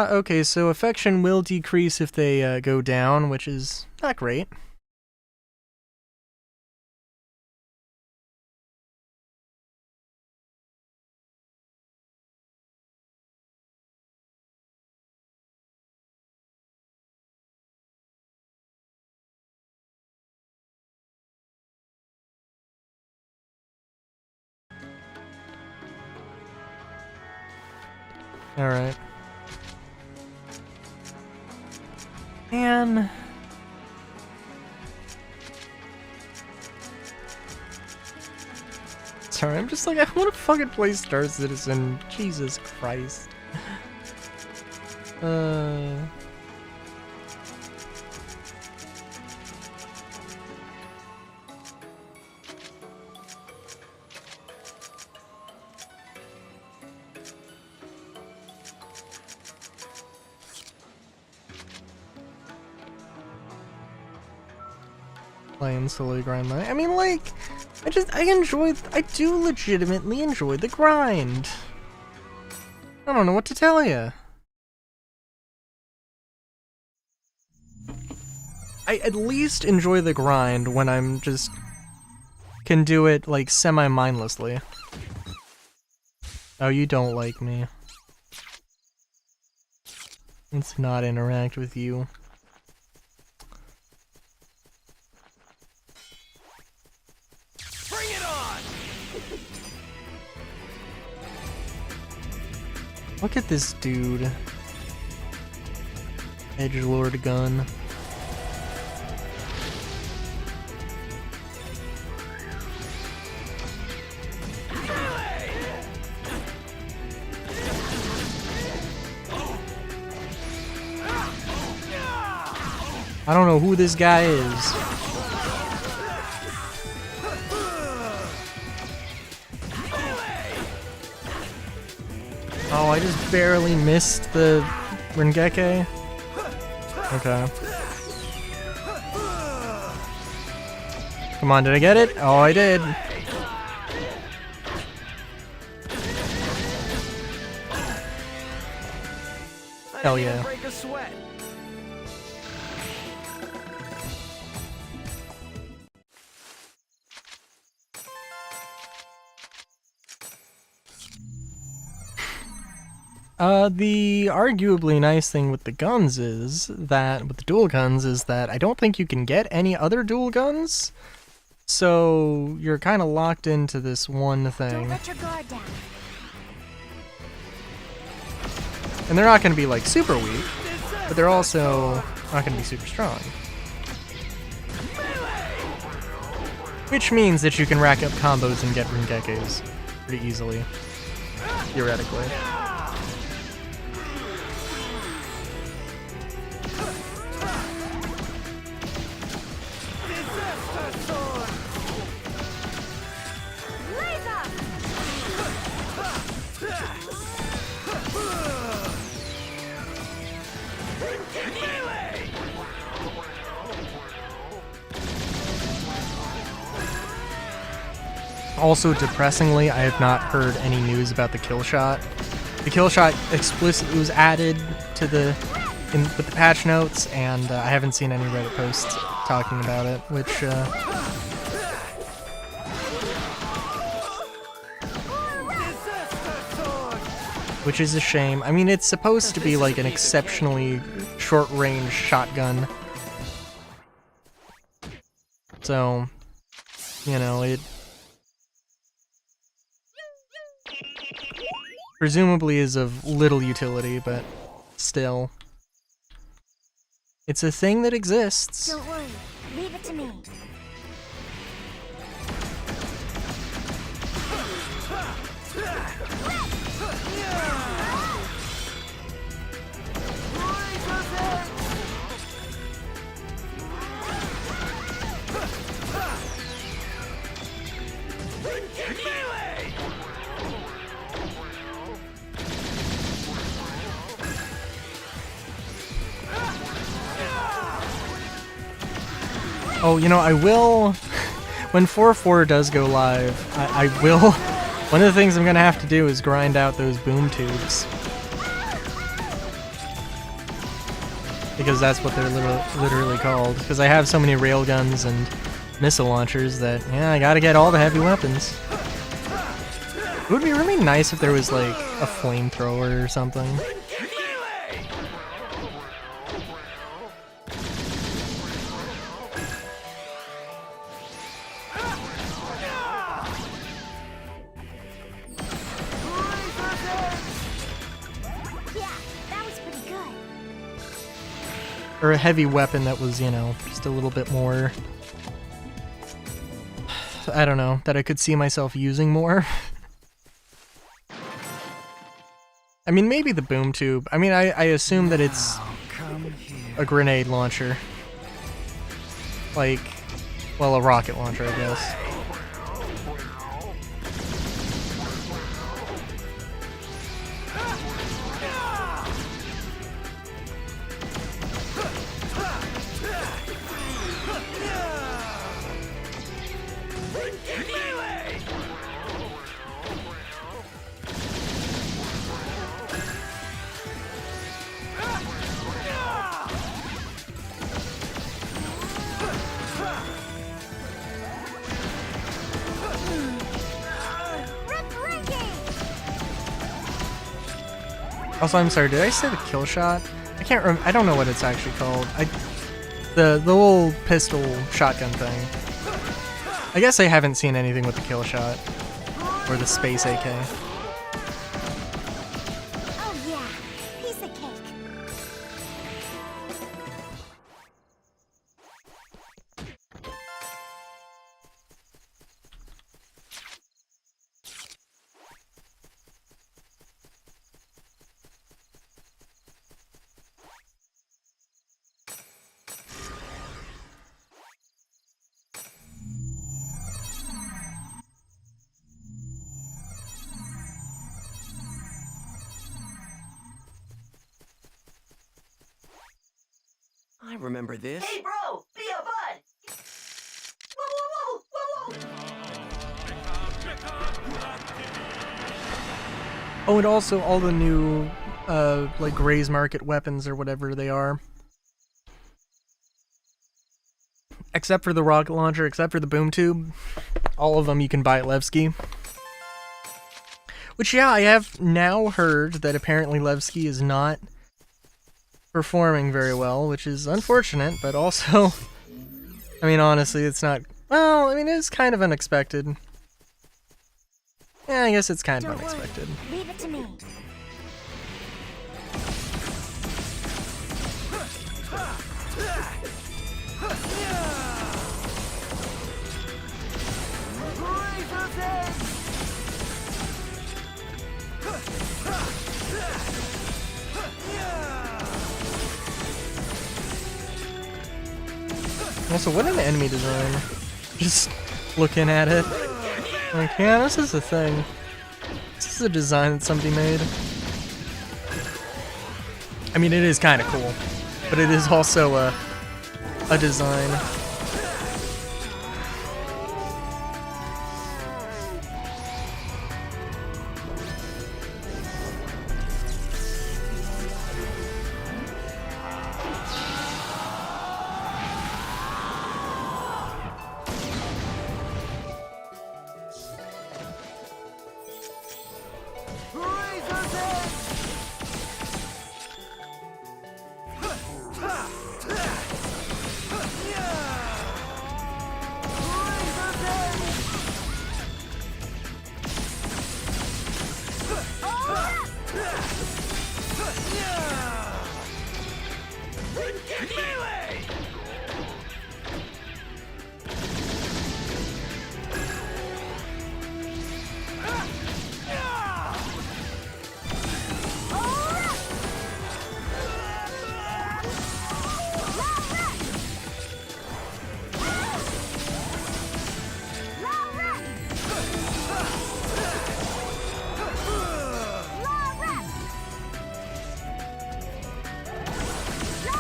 Okay, so affection will decrease if they go down, which is not great. Alright. Man. Sorry, I'm just like, I want to fucking play Star Citizen. Jesus Christ. Playing slowly grind my. I mean, like, I do legitimately enjoy the grind. I don't know what to tell you. I at least enjoy the grind when I'm just can do it like semi-mindlessly. Oh, you don't like me. Let's not interact with you. Bring it on! Look at this dude. Edgelord gun. I don't know who this guy is. Oh, I just barely missed the Rengeke. Okay. Come on, did I get it? Oh, I did. Hell yeah. Break a sweat. The arguably nice thing with the guns is that, with the dual guns, is that I don't think you can get any other dual guns. So you're kind of locked into this one Don't thing. let your guard down. And they're not going to be like super weak, but they're also not going to be super strong. Which means that you can rack up combos and get Rengekes pretty easily, theoretically. Also, depressingly, I have not heard any news about the kill shot. The kill shot explicitly was added to with the patch notes, and I haven't seen any Reddit posts talking about it, which is a shame. I mean, it's supposed to be like an exceptionally short-range shotgun, so you know it. presumably is of little utility, but still. It's a thing that exists. Don't worry. Leave it to me. Oh, you know, I will... When 4.4 does go live, I will... One of the things I'm gonna have to do is grind out those boom tubes. Because that's what they're literally called. Because I have so many railguns and missile launchers that, yeah, I gotta get all the heavy weapons. It would be really nice if there was, like, a flamethrower or something. Or a heavy weapon that was, you know, just a little bit more... I don't know, that I could see myself using more. I mean, maybe the boom tube. I mean, I assume that it's a grenade launcher. Like, well, a rocket launcher, I guess. Also, I'm sorry, did I say the kill shot? I can't remember. I don't know what it's actually called. The little pistol shotgun thing. I guess I haven't seen anything with the kill shot or the space AK. Oh yeah, piece of cake. I remember this. Hey, bro, be a bud. Whoa, whoa, whoa, whoa, whoa. Oh, and also all the new, like Gray's Market weapons or whatever they are. Except for the rocket launcher, except for the boom tube. All of them you can buy at Levski. Which, yeah, I have now heard that apparently Levski is not performing very well, which is unfortunate, but also, I mean, honestly, it's not, well, I mean, it's kind of unexpected. Yeah, I guess it's kind of Don't unexpected. worry. Leave it to me. Also, what an enemy design. Just looking at it. Like, yeah, this is a thing. This is a design that somebody made. I mean, it is kind of cool, but it is also a design. Melee!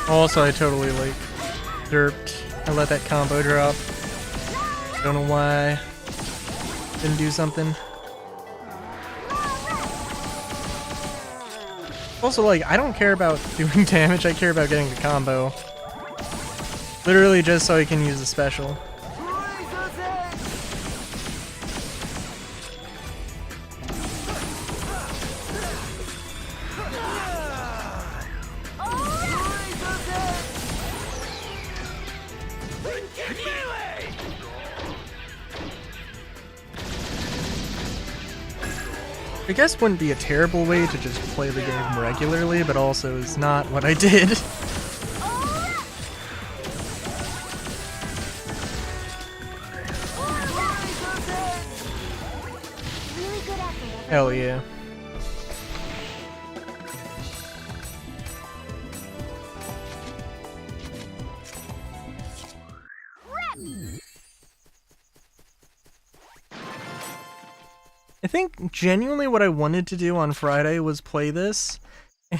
Also, I totally like derped. I let that combo drop. Don't know why. Didn't do something. Also, like, I don't care about doing damage, I care about getting the combo. Literally just so I can use the special. I guess wouldn't be a terrible way to just play the game regularly, but also is not what I did. Really good effort. Hell yeah. I think genuinely what I wanted to do on Friday was play this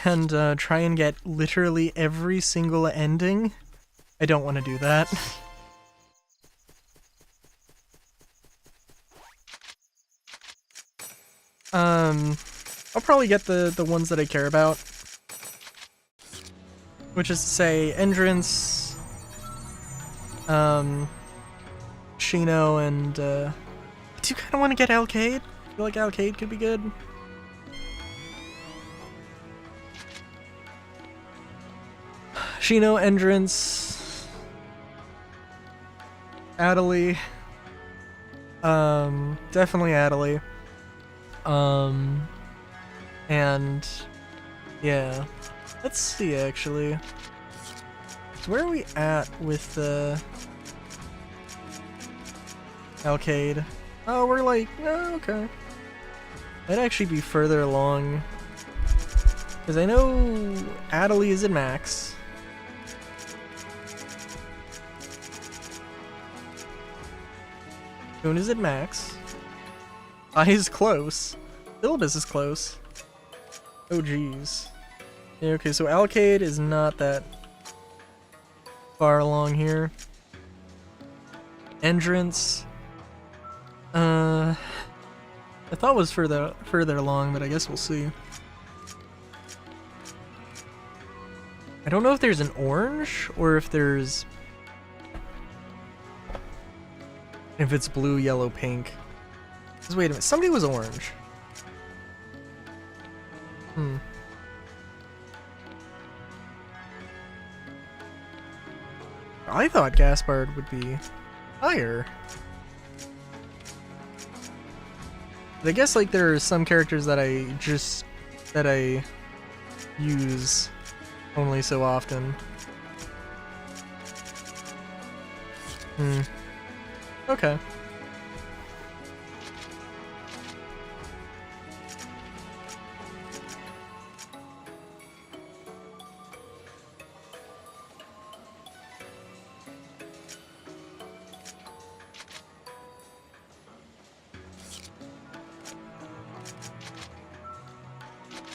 and try and get literally every single ending. I don't want to do that. I'll probably get the ones that I care about. Which is to say, Entrance, Shino, and I do kind of want to get Alcade. I feel like Alcade could be good. Shino, Entrance, Adelie, definitely Adelie, and yeah, let's see actually. So where are we at with the Alcade? Oh, we're like, oh, okay. That'd actually be further along. Because I know Adelie is at max. Boone is at max. I is close. Philibus is close. Oh jeez. Yeah, okay, so Alcade is not that far along here. Entrance. I thought was further along, but I guess we'll see. I don't know if there's an orange or if there's... if it's blue, yellow, pink. Just wait a minute, somebody was orange. I thought Gaspard would be higher. But I guess like there are some characters that I use only so often. Okay.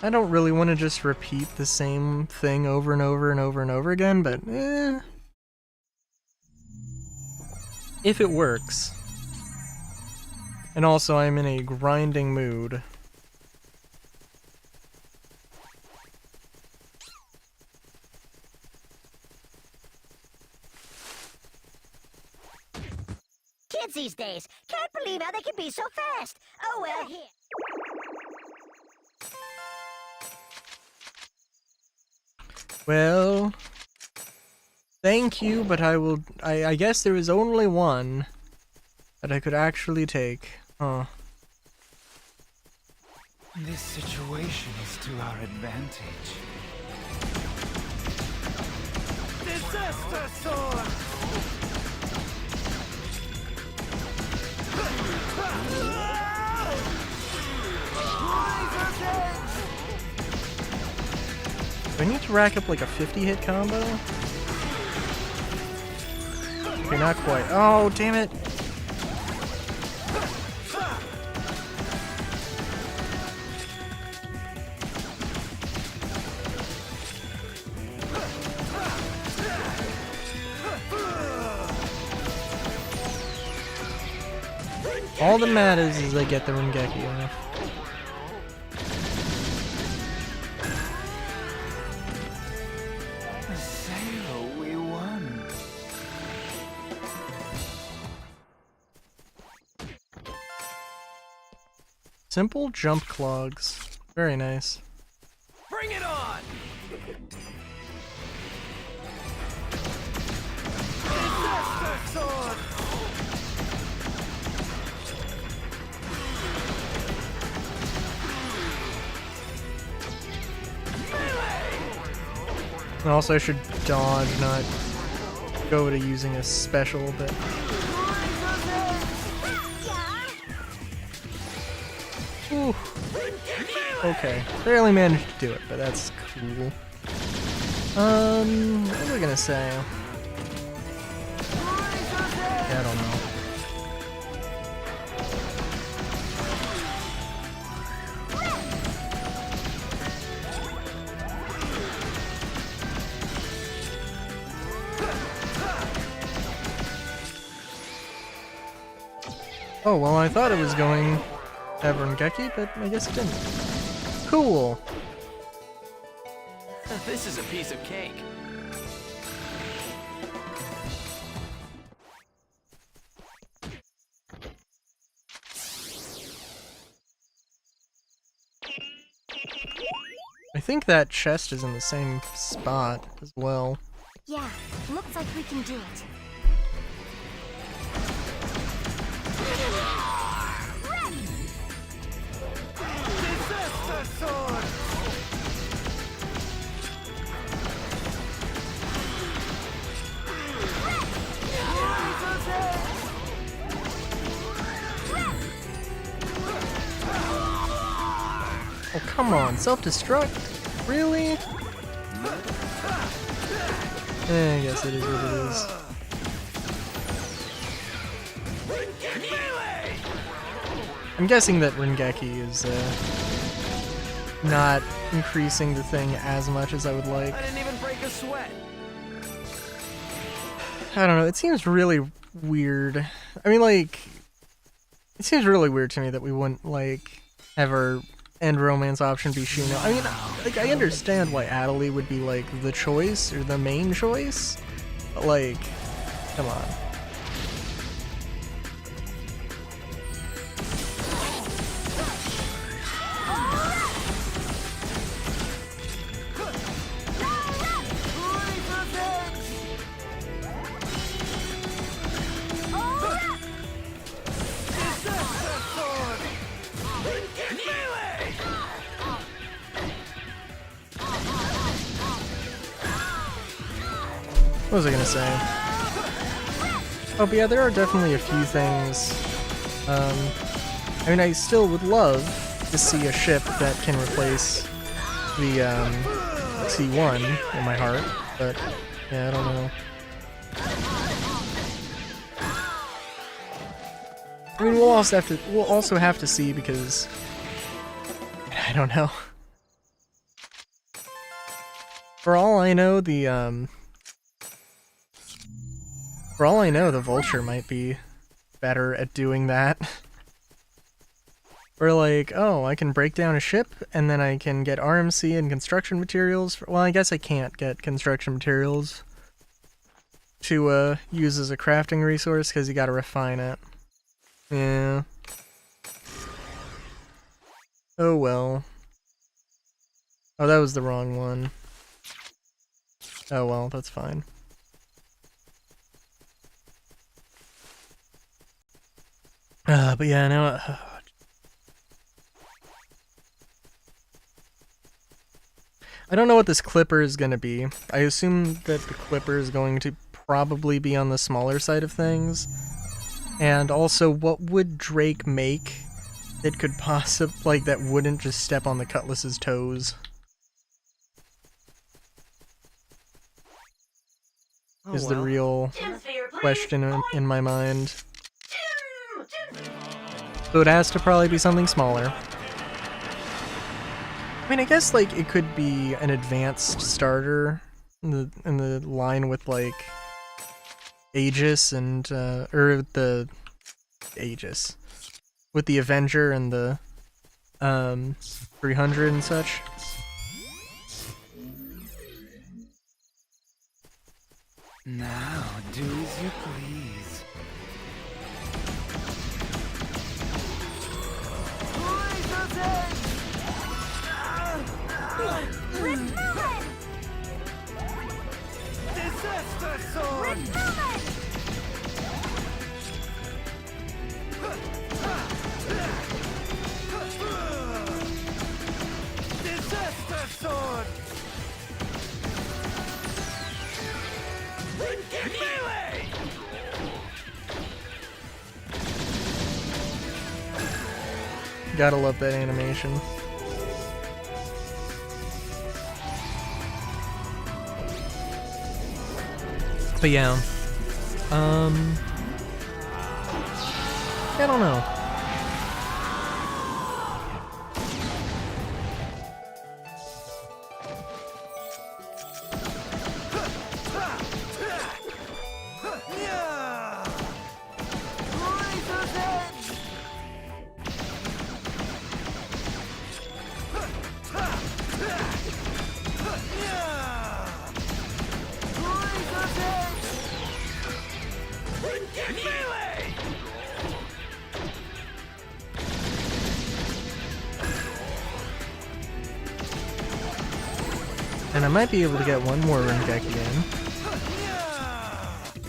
I don't really want to just repeat the same thing over and over and over and over again, but if it works. And also I'm in a grinding mood. Kids these days can't believe how they can be so fast. Oh well, here. Well, thank you, but I guess there is only one that I could actually take. Huh. This situation is to our advantage. This Sister Sword! Do I need to rack up like a 50 hit combo? Okay, not quite. Oh, damn it. All that matters is I get the Rengeki off. So we won. Simple jump clogs. Very nice. Bring it on! Sister Sword! And also I should dodge, not go to using a special, but Ooh. Okay, barely managed to do it, but that's cool. What was I gonna say? Yeah, I don't know. Oh, well, I thought it was going to have Rengeki, but I guess it didn't. Cool. This is a piece of cake. I think that chest is in the same spot as well. Yeah, looks like we can do it. Sister Sword! Oh, come on, self-destruct? Really? I guess it is what it is. I'm guessing that Rengeki is not increasing the thing as much as I would like. I didn't even break a sweat. I don't know, it seems really weird. I mean, like, it seems really weird to me that we wouldn't, like, have our end romance option be Shino. I mean, like, I understand why Adelie would be, like, the choice, or the main choice, but, like, come on. What was I gonna say? Oh, but yeah, there are definitely a few things. I mean, I still would love to see a ship that can replace the C1 in my heart, but yeah, I don't know. I mean, we'll also have to see because I don't know. For all I know, the Vulture might be better at doing that. Or like, oh, I can break down a ship, and then I can get RMC and construction materials. Well, I guess I can't get construction materials to use as a crafting resource, because you gotta refine it. Yeah. Oh well. Oh, that was the wrong one. Oh well, that's fine. But yeah, no. I don't know what this clipper is going to be. I assume that the clipper is going to probably be on the smaller side of things. And also, what would Drake make that could possibly, like, that wouldn't just step on the Cutlass's toes? Is the real Tim's favorite, please. question in my mind. Tim! So it has to probably be something smaller. I mean, I guess, like, it could be an advanced starter in the line with, like, Aegis and, or the Aegis. With the Avenger and the, 300 and such. Now, do as you please. Disaster sword! Disaster sword! Melee! Gotta love that animation. But yeah, I don't know. And I might be able to get one more Rengeki in.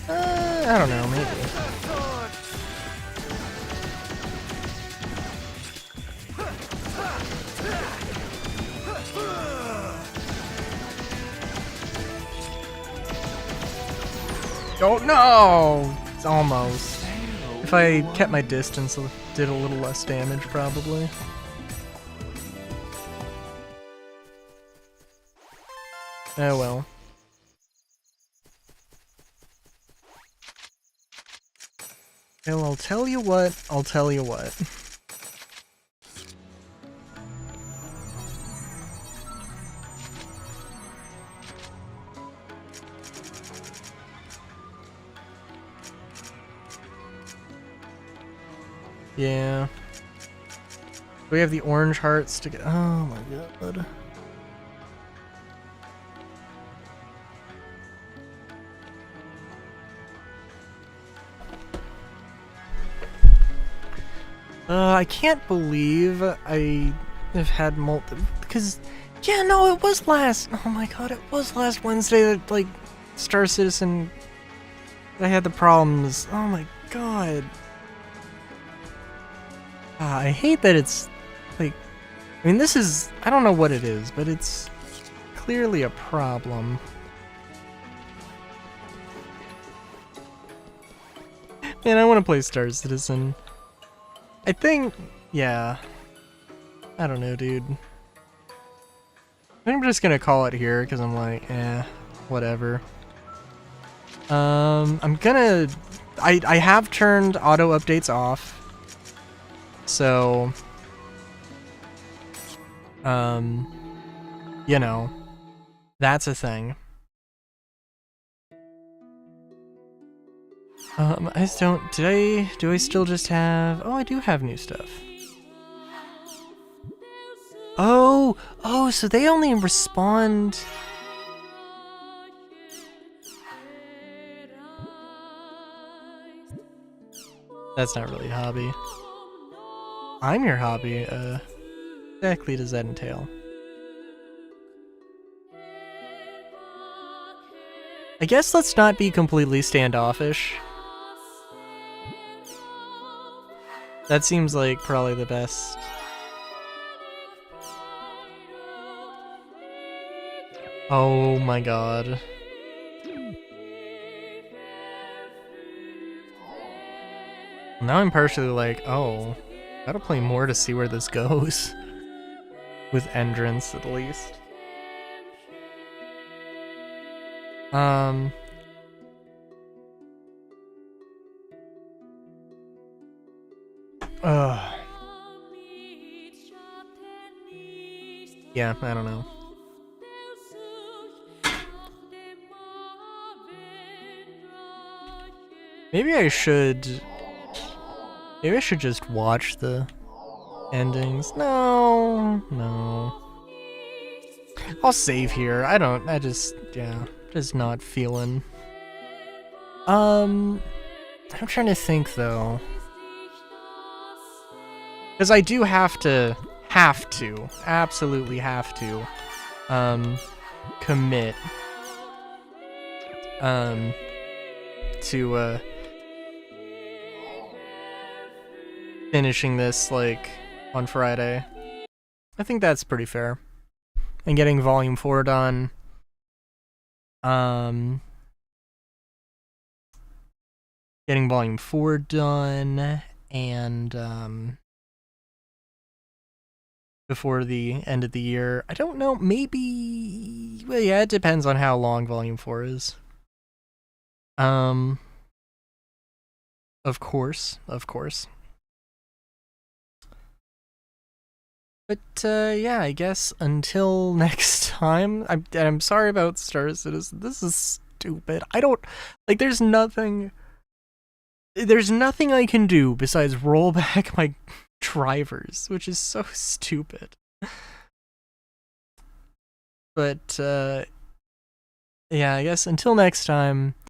I don't know, maybe. Oh no! It's almost. If I kept my distance, it did a little less damage, probably. Oh well. Well, I'll tell you what, I'll tell you what. Yeah. We have the orange hearts to get. Oh my god. I can't believe I have had because, yeah, no, it was last, oh my god, it was last Wednesday that, like, Star Citizen, I had the problems, oh my god. I hate that it's, like, I mean, this is, I don't know what it is, but it's clearly a problem. Man, I want to play Star Citizen. I think, yeah. I don't know, dude. I think I'm just gonna call it here because I'm like, whatever. I'm gonna. I have turned auto updates off, so you know, that's a thing. I just don't, do I still just have, oh, I do have new stuff. Oh, so they only respond. That's not really a hobby. I'm your hobby, exactly does that entail? I guess let's not be completely standoffish. That seems like probably the best. Oh my god. Now I'm partially like, oh, gotta play more to see where this goes. With Endrance, at least. Yeah, I don't know. Maybe I should just watch the endings. No. I'll save here. Just not feeling. I'm trying to think though. Because I do absolutely have to, commit, to, finishing this, like, on Friday. I think that's pretty fair. And getting Volume 4 done. Getting Volume 4 done, and, before the end of the year. I don't know, maybe... Well, yeah, it depends on how long Volume 4 is. Of course. But, yeah, I guess until next time, I'm sorry about Star Citizen. This is stupid. There's nothing I can do besides roll back my drivers, which is so stupid. But, yeah, I guess until next time,